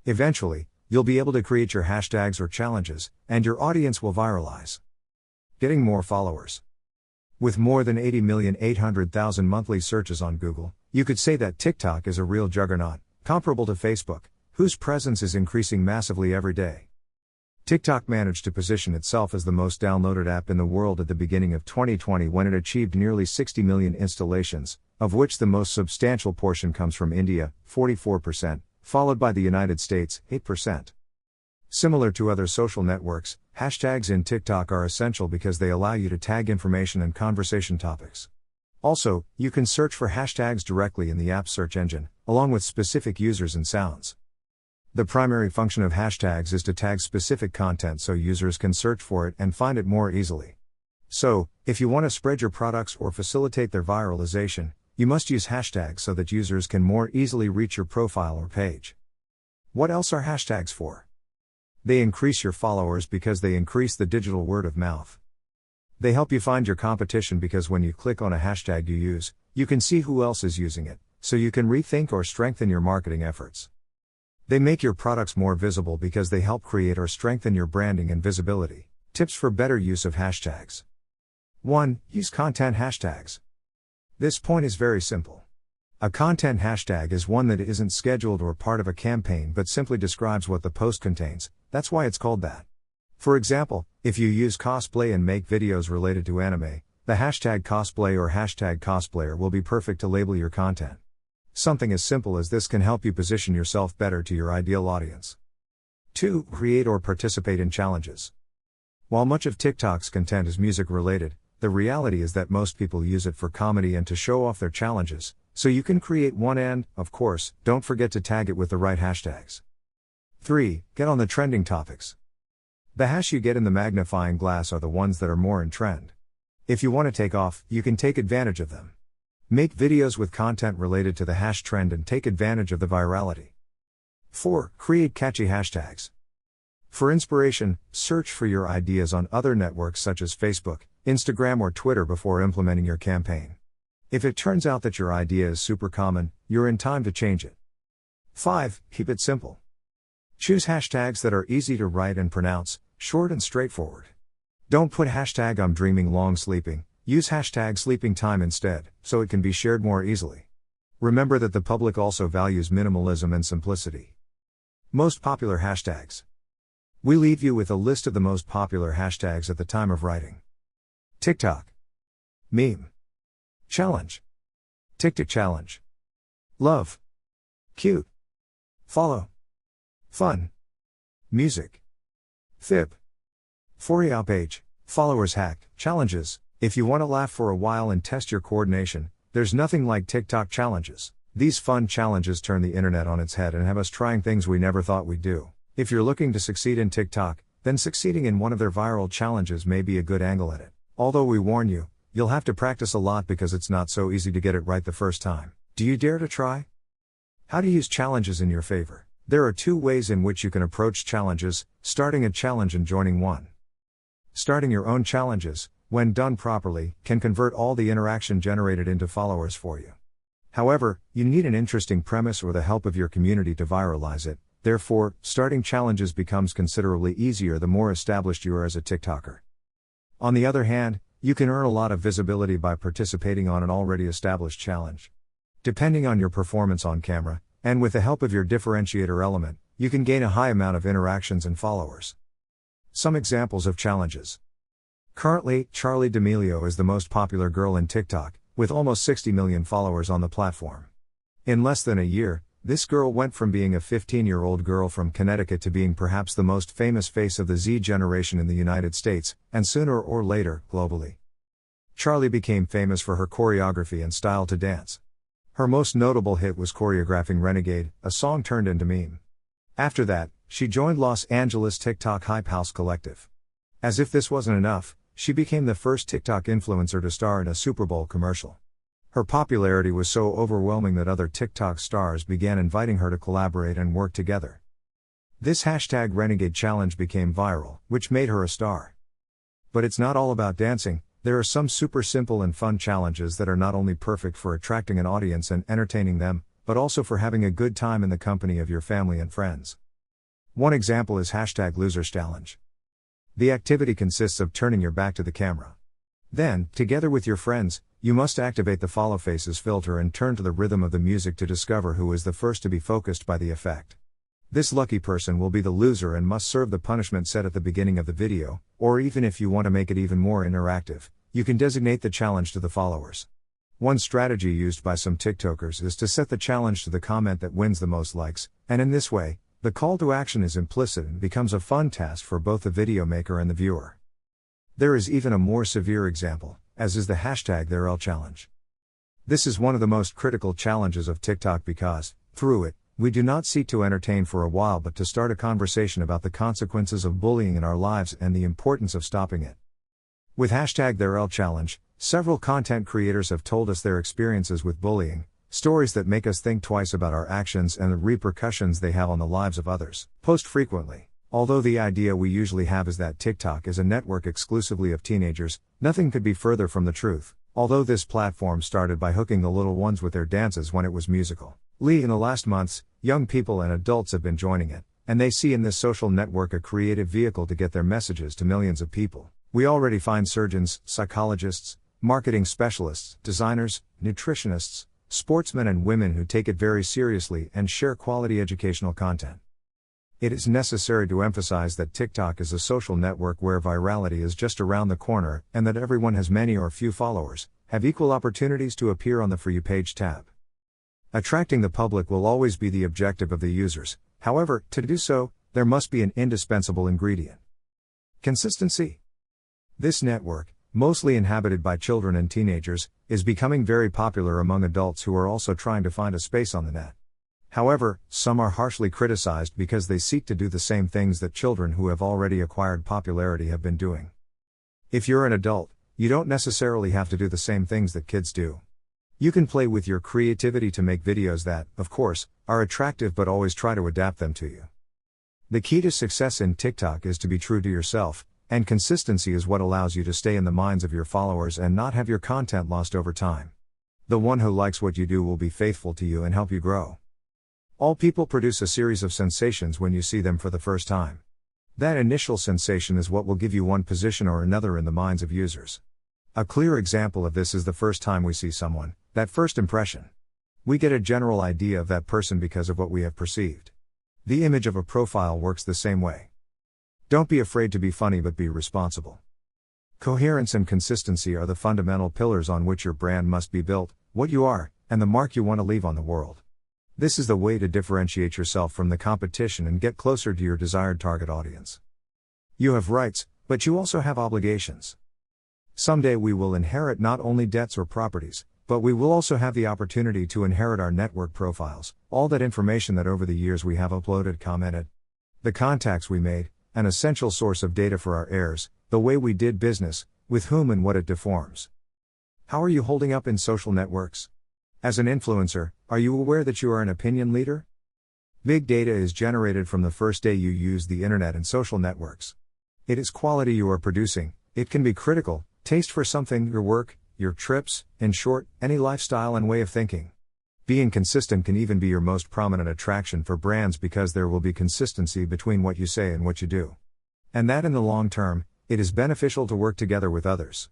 Eventually, you'll be able to create your hashtags or challenges, and your audience will viralize. Getting more followers. With more than 80,800,000 monthly searches on Google, you could say that TikTok is a real juggernaut, comparable to Facebook, whose presence is increasing massively every day. TikTok managed to position itself as the most downloaded app in the world at the beginning of 2020 when it achieved nearly 60 million installations, of which the most substantial portion comes from India, 44%, followed by the United States, 8%. Similar to other social networks, hashtags in TikTok are essential because they allow you to tag information and conversation topics. Also, you can search for hashtags directly in the app's search engine, along with specific users and sounds. The primary function of hashtags is to tag specific content so users can search for it and find it more easily. So, if you want to spread your products or facilitate their viralization, you must use hashtags so that users can more easily reach your profile or page. What else are hashtags for? They increase your followers because they increase the digital word of mouth. They help you find your competition because when you click on a hashtag you use, you can see who else is using it, so you can rethink or strengthen your marketing efforts. They make your products more visible because they help create or strengthen your branding and visibility. Tips for better use of hashtags. 1. Use content hashtags. This point is very simple. A content hashtag is one that isn't scheduled or part of a campaign but simply describes what the post contains, that's why it's called that. For example, if you use cosplay and make videos related to anime, the hashtag cosplay or hashtag cosplayer will be perfect to label your content. Something as simple as this can help you position yourself better to your ideal audience. 2. Create or participate in challenges. While much of TikTok's content is music related, the reality is that most people use it for comedy and to show off their challenges, so you can create one and, of course, don't forget to tag it with the right hashtags. 3. Get on the trending topics. The hash you get in the magnifying glass are the ones that are more in trend. If you want to take off, you can take advantage of them. Make videos with content related to the hash trend and take advantage of the virality. 4. Create catchy hashtags. For inspiration, search for your ideas on other networks such as Facebook, Instagram or Twitter before implementing your campaign. If it turns out that your idea is super common, you're in time to change it. 5. Keep it simple. Choose hashtags that are easy to write and pronounce, short and straightforward. Don't put hashtag I'm dreaming long sleeping, use hashtag sleeping time instead, so it can be shared more easily. Remember that the public also values minimalism and simplicity. Most popular hashtags. We leave you with a list of the most popular hashtags at the time of writing. TikTok. Meme. Challenge. TikTok challenge. Love. Cute. Follow. Fun. Music. Fib. For you page. Followers hack. Challenges. If you want to laugh for a while and test your coordination, there's nothing like TikTok challenges. These fun challenges turn the internet on its head and have us trying things we never thought we'd do. If you're looking to succeed in TikTok, then succeeding in one of their viral challenges may be a good angle at it. Although we warn you, you'll have to practice a lot because it's not so easy to get it right the first time. Do you dare to try? How to use challenges in your favor. There are two ways in which you can approach challenges: starting a challenge and joining one. Starting your own challenges, when done properly, can convert all the interaction generated into followers for you. However, you need an interesting premise or the help of your community to viralize it. Therefore, starting challenges becomes considerably easier the more established you are as a TikToker. On the other hand, you can earn a lot of visibility by participating on an already established challenge. Depending on your performance on camera, and with the help of your differentiator element, you can gain a high amount of interactions and followers. Some examples of challenges. Currently, Charli D'Amelio is the most popular girl in TikTok, with almost 60 million followers on the platform. In less than a year, this girl went from being a 15-year-old girl from Connecticut to being perhaps the most famous face of the Z generation in the United States, and sooner or later, globally. Charli became famous for her choreography and style to dance. Her most notable hit was choreographing Renegade, a song turned into meme. After that, she joined Los Angeles TikTok Hype House Collective. As if this wasn't enough, she became the first TikTok influencer to star in a Super Bowl commercial. Her popularity was so overwhelming that other TikTok stars began inviting her to collaborate and work together. This hashtag Renegade challenge became viral, which made her a star. But it's not all about dancing. There are some super simple and fun challenges that are not only perfect for attracting an audience and entertaining them, but also for having a good time in the company of your family and friends. One example is hashtag Losers Challenge. The activity consists of turning your back to the camera. Then, together with your friends, you must activate the follow faces filter and turn to the rhythm of the music to discover who is the first to be focused by the effect. This lucky person will be the loser and must serve the punishment set at the beginning of the video, or even if you want to make it even more interactive, you can designate the challenge to the followers. One strategy used by some TikTokers is to set the challenge to the comment that wins the most likes, and in this way, the call to action is implicit and becomes a fun task for both the video maker and the viewer. There is even a more severe example, as is the hashtag ThereL challenge. This is one of the most critical challenges of TikTok because, through it, we do not seek to entertain for a while but to start a conversation about the consequences of bullying in our lives and the importance of stopping it. With hashtag ThereL challenge, several content creators have told us their experiences with bullying, stories that make us think twice about our actions and the repercussions they have on the lives of others. Post frequently. Although the idea we usually have is that TikTok is a network exclusively of teenagers, nothing could be further from the truth. Although this platform started by hooking the little ones with their dances when it was musical. In the last months, young people and adults have been joining it, and they see in this social network a creative vehicle to get their messages to millions of people. We already find surgeons, psychologists, marketing specialists, designers, nutritionists, sportsmen and women who take it very seriously and share quality educational content. It is necessary to emphasize that TikTok is a social network where virality is just around the corner and that everyone has many or few followers, have equal opportunities to appear on the For You page tab. Attracting the public will always be the objective of the users, however, to do so, there must be an indispensable ingredient. Consistency. This network, mostly inhabited by children and teenagers, is becoming very popular among adults who are also trying to find a space on the net. However, some are harshly criticized because they seek to do the same things that children who have already acquired popularity have been doing. If you're an adult, you don't necessarily have to do the same things that kids do. You can play with your creativity to make videos that, of course, are attractive but always try to adapt them to you. The key to success in TikTok is to be true to yourself, and consistency is what allows you to stay in the minds of your followers and not have your content lost over time. The one who likes what you do will be faithful to you and help you grow. All people produce a series of sensations when you see them for the first time. That initial sensation is what will give you one position or another in the minds of users. A clear example of this is the first time we see someone, that first impression. We get a general idea of that person because of what we have perceived. The image of a profile works the same way. Don't be afraid to be funny, but be responsible. Coherence and consistency are the fundamental pillars on which your brand must be built, what you are, and the mark you want to leave on the world. This is the way to differentiate yourself from the competition and get closer to your desired target audience. You have rights, but you also have obligations. Someday we will inherit not only debts or properties, but we will also have the opportunity to inherit our network profiles, all that information that over the years we have uploaded, commented. The contacts we made, an essential source of data for our heirs, the way we did business, with whom and what it deforms. How are you holding up in social networks? As an influencer, are you aware that you are an opinion leader? Big data is generated from the first day you use the internet and social networks. It is quality you are producing, it can be critical, taste for something, your work, your trips, in short, any lifestyle and way of thinking. Being consistent can even be your most prominent attraction for brands because there will be consistency between what you say and what you do. And that in the long term, it is beneficial to work together with others.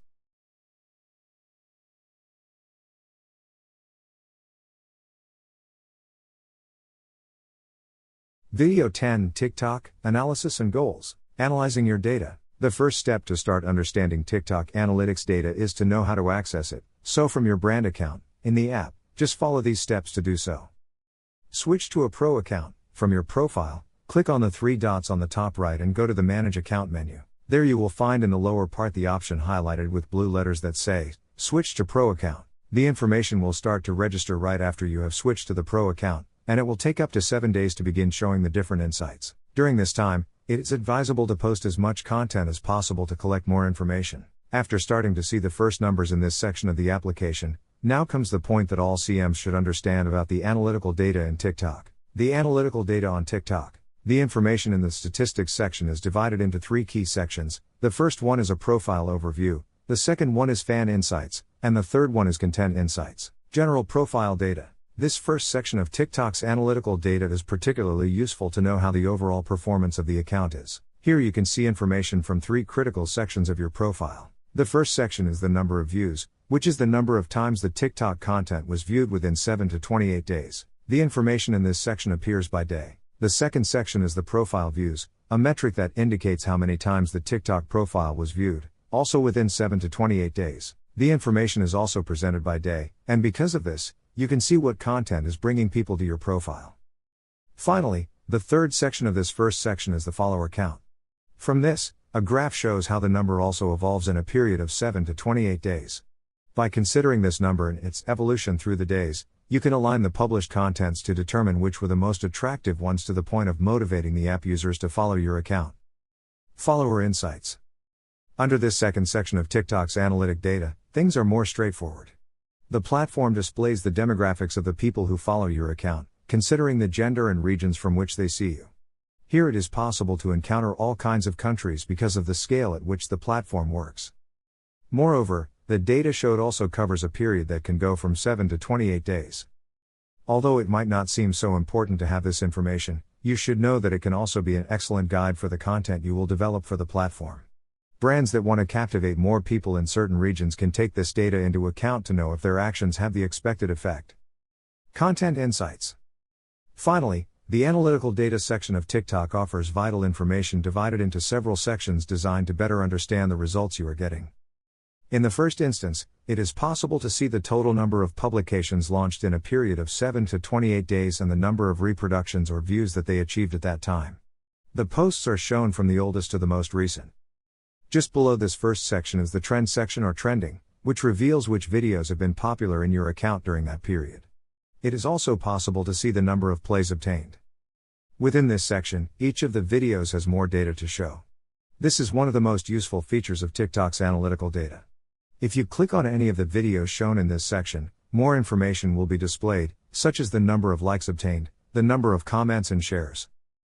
Video 10: TikTok, Analysis and Goals. Analyzing your data. The first step to start understanding TikTok analytics data is to know how to access it, so from your brand account, in the app, just follow these steps to do so. Switch to a pro account. From your profile, click on the three dots on the top right and go to the Manage Account menu. There you will find in the lower part the option highlighted with blue letters that say, Switch to Pro Account. The information will start to register right after you have switched to the Pro account, and it will take up to 7 days to begin showing the different insights. During this time, it is advisable to post as much content as possible to collect more information. After starting to see the first numbers in this section of the application, now comes the point that all CMs should understand about the analytical data in TikTok. The analytical data on TikTok. The information in the statistics section is divided into 3 key sections. The first one is a profile overview, the second one is fan insights, and the third one is content insights. General profile data. This first section of TikTok's analytical data is particularly useful to know how the overall performance of the account is. Here you can see information from 3 critical sections of your profile. The first section is the number of views, which is the number of times the TikTok content was viewed within 7 to 28 days. The information in this section appears by day. The second section is the profile views, a metric that indicates how many times the TikTok profile was viewed, also within 7 to 28 days. The information is also presented by day, and because of this, you can see what content is bringing people to your profile. Finally, the third section of this first section is the follower count. From this, a graph shows how the number also evolves in a period of 7 to 28 days. By considering this number and its evolution through the days, you can align the published contents to determine which were the most attractive ones to the point of motivating the app users to follow your account. Follower insights. Under this second section of TikTok's analytic data, things are more straightforward. The platform displays the demographics of the people who follow your account, considering the gender and regions from which they see you. Here it is possible to encounter all kinds of countries because of the scale at which the platform works. Moreover, the data showed also covers a period that can go from 7 to 28 days. Although it might not seem so important to have this information, you should know that it can also be an excellent guide for the content you will develop for the platform. Brands that want to captivate more people in certain regions can take this data into account to know if their actions have the expected effect. Content insights. Finally, the analytical data section of TikTok offers vital information divided into several sections designed to better understand the results you are getting. In the first instance, it is possible to see the total number of publications launched in a period of 7 to 28 days and the number of reproductions or views that they achieved at that time. The posts are shown from the oldest to the most recent. Just below this first section is the trend section or trending, which reveals which videos have been popular in your account during that period. It is also possible to see the number of plays obtained. Within this section, each of the videos has more data to show. This is one of the most useful features of TikTok's analytical data. If you click on any of the videos shown in this section, more information will be displayed, such as the number of likes obtained, the number of comments and shares.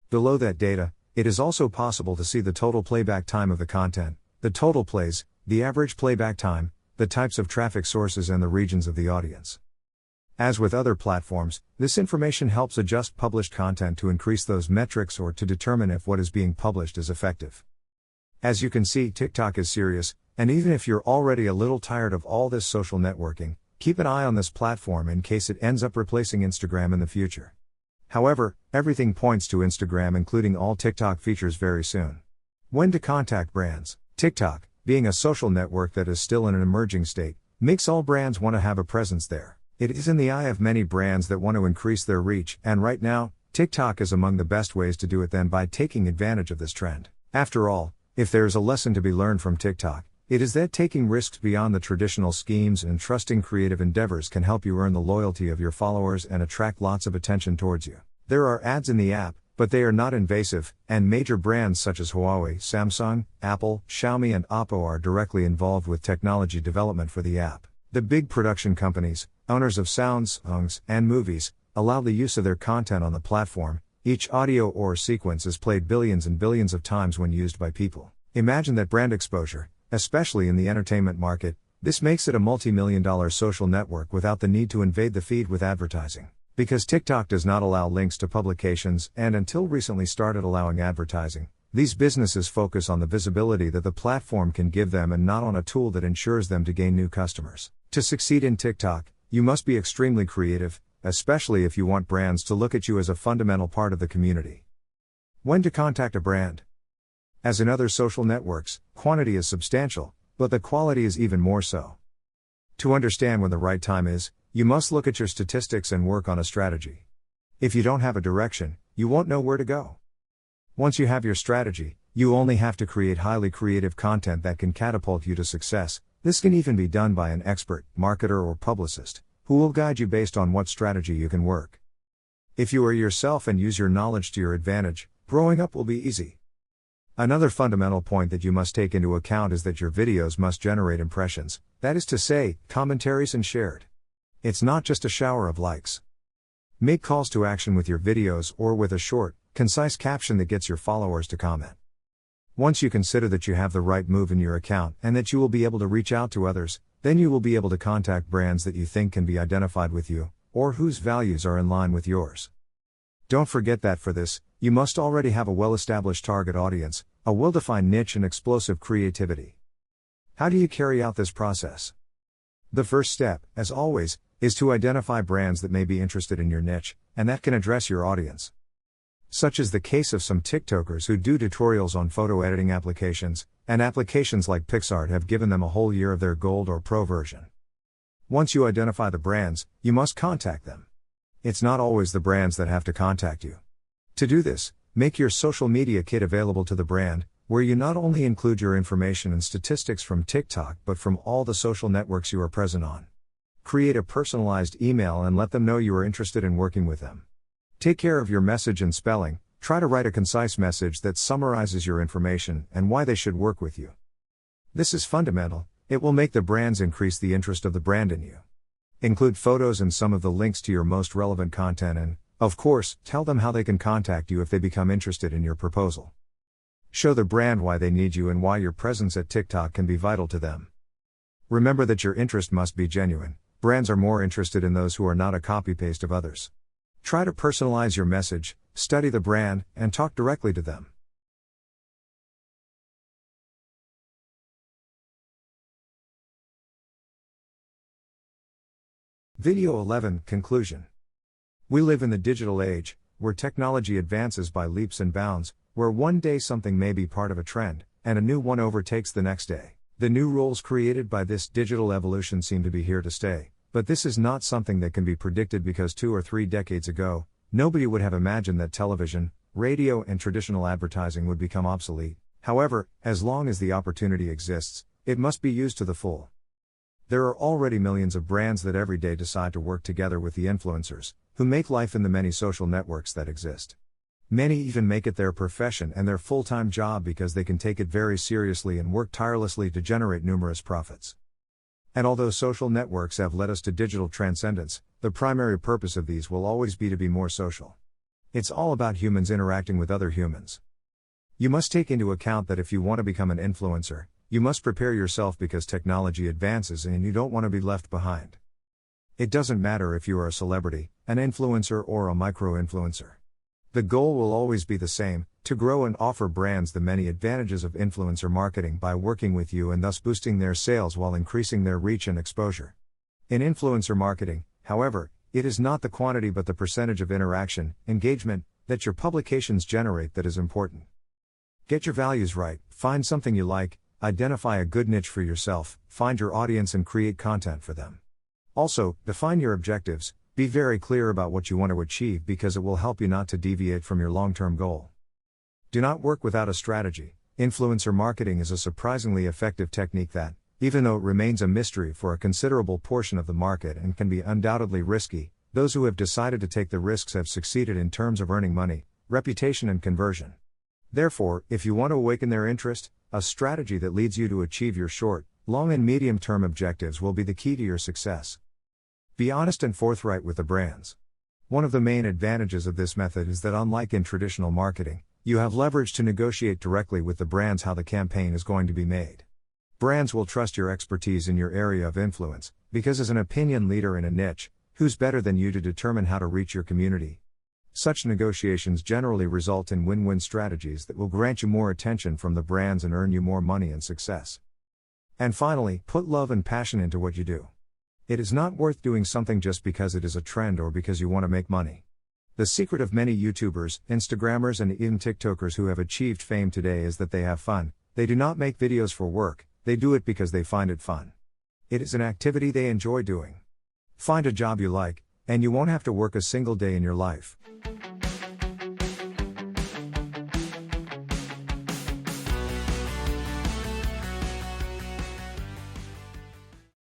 Below that data, it is also possible to see the total playback time of the content, the total plays, the average playback time, the types of traffic sources and the regions of the audience. As with other platforms, this information helps adjust published content to increase those metrics or to determine if what is being published is effective. As you can see, TikTok is serious, and even if you're already a little tired of all this social networking, keep an eye on this platform in case it ends up replacing Instagram in the future. However, everything points to Instagram including all TikTok features very soon. When to contact brands. TikTok, being a social network that is still in an emerging state, makes all brands want to have a presence there. It is in the eye of many brands that want to increase their reach, and right now, TikTok is among the best ways to do it than by taking advantage of this trend. After all, if there is a lesson to be learned from TikTok, it is that taking risks beyond the traditional schemes and trusting creative endeavors can help you earn the loyalty of your followers and attract lots of attention towards you. There are ads in the app, but they are not invasive, and major brands such as Huawei, Samsung, Apple, Xiaomi and Oppo are directly involved with technology development for the app. The big production companies, owners of sounds, songs, and movies, allow the use of their content on the platform. Each audio or sequence is played billions and billions of times when used by people. Imagine that brand exposure, especially in the entertainment market. This makes it a multi-million-dollar social network without the need to invade the feed with advertising. Because TikTok does not allow links to publications and until recently started allowing advertising, these businesses focus on the visibility that the platform can give them and not on a tool that ensures them to gain new customers. To succeed in TikTok, you must be extremely creative, especially if you want brands to look at you as a fundamental part of the community. When to contact a brand. As in other social networks, quantity is substantial, but the quality is even more so. To understand when the right time is, you must look at your statistics and work on a strategy. If you don't have a direction, you won't know where to go. Once you have your strategy, you only have to create highly creative content that can catapult you to success. This can even be done by an expert, marketer or publicist, who will guide you based on what strategy you can work. If you are yourself and use your knowledge to your advantage, growing up will be easy. Another fundamental point that you must take into account is that your videos must generate impressions, that is to say, commentaries and shared. It's not just a shower of likes. Make calls to action with your videos or with a short, concise caption that gets your followers to comment. Once you consider that you have the right move in your account and that you will be able to reach out to others, then you will be able to contact brands that you think can be identified with you, or whose values are in line with yours. Don't forget that for this, you must already have a well-established target audience, a well-defined niche and explosive creativity. How do you carry out this process? The first step, as always, is to identify brands that may be interested in your niche, and that can address your audience. Such is the case of some TikTokers who do tutorials on photo editing applications, and applications like PicsArt have given them a whole year of their Gold or Pro version. Once you identify the brands, you must contact them. It's not always the brands that have to contact you. To do this, make your social media kit available to the brand, where you not only include your information and statistics from TikTok but from all the social networks you are present on. Create a personalized email and let them know you are interested in working with them. Take care of your message and spelling. Try to write a concise message that summarizes your information and why they should work with you. This is fundamental. It will make the brands increase the interest of the brand in you. Include photos and some of the links to your most relevant content and, of course, tell them how they can contact you if they become interested in your proposal. Show the brand why they need you and why your presence at TikTok can be vital to them. Remember that your interest must be genuine. Brands are more interested in those who are not a copy-paste of others. Try to personalize your message, study the brand, and talk directly to them. Video 11 Conclusion. We live in the digital age, where technology advances by leaps and bounds, where one day something may be part of a trend, and a new one overtakes the next day. The new roles created by this digital evolution seem to be here to stay, but this is not something that can be predicted because 2 or 3 decades ago, nobody would have imagined that television, radio and traditional advertising would become obsolete. However, as long as the opportunity exists, it must be used to the full. There are already millions of brands that every day decide to work together with the influencers, who make life in the many social networks that exist. Many even make it their profession and their full-time job because they can take it very seriously and work tirelessly to generate numerous profits. And although social networks have led us to digital transcendence, the primary purpose of these will always be to be more social. It's all about humans interacting with other humans. You must take into account that if you want to become an influencer, you must prepare yourself because technology advances and you don't want to be left behind. It doesn't matter if you are a celebrity, an influencer or a micro-influencer. The goal will always be the same, to grow and offer brands the many advantages of influencer marketing by working with you and thus boosting their sales while increasing their reach and exposure. In influencer marketing, however, it is not the quantity but the percentage of interaction, engagement, that your publications generate that is important. Get your values right, find something you like, identify a good niche for yourself, find your audience and create content for them. Also, define your objectives, be very clear about what you want to achieve because it will help you not to deviate from your long-term goal. Do not work without a strategy. Influencer marketing is a surprisingly effective technique that, even though it remains a mystery for a considerable portion of the market and can be undoubtedly risky, those who have decided to take the risks have succeeded in terms of earning money, reputation and conversion. Therefore, if you want to awaken their interest, a strategy that leads you to achieve your short, long and medium-term objectives will be the key to your success. Be honest and forthright with the brands. One of the main advantages of this method is that unlike in traditional marketing, you have leverage to negotiate directly with the brands how the campaign is going to be made. Brands will trust your expertise in your area of influence, because as an opinion leader in a niche, who's better than you to determine how to reach your community? Such negotiations generally result in win-win strategies that will grant you more attention from the brands and earn you more money and success. And finally, put love and passion into what you do. It is not worth doing something just because it is a trend or because you want to make money. The secret of many YouTubers, Instagrammers and even TikTokers who have achieved fame today is that they have fun. They do not make videos for work, they do it because they find it fun. It is an activity they enjoy doing. Find a job you like, and you won't have to work a single day in your life.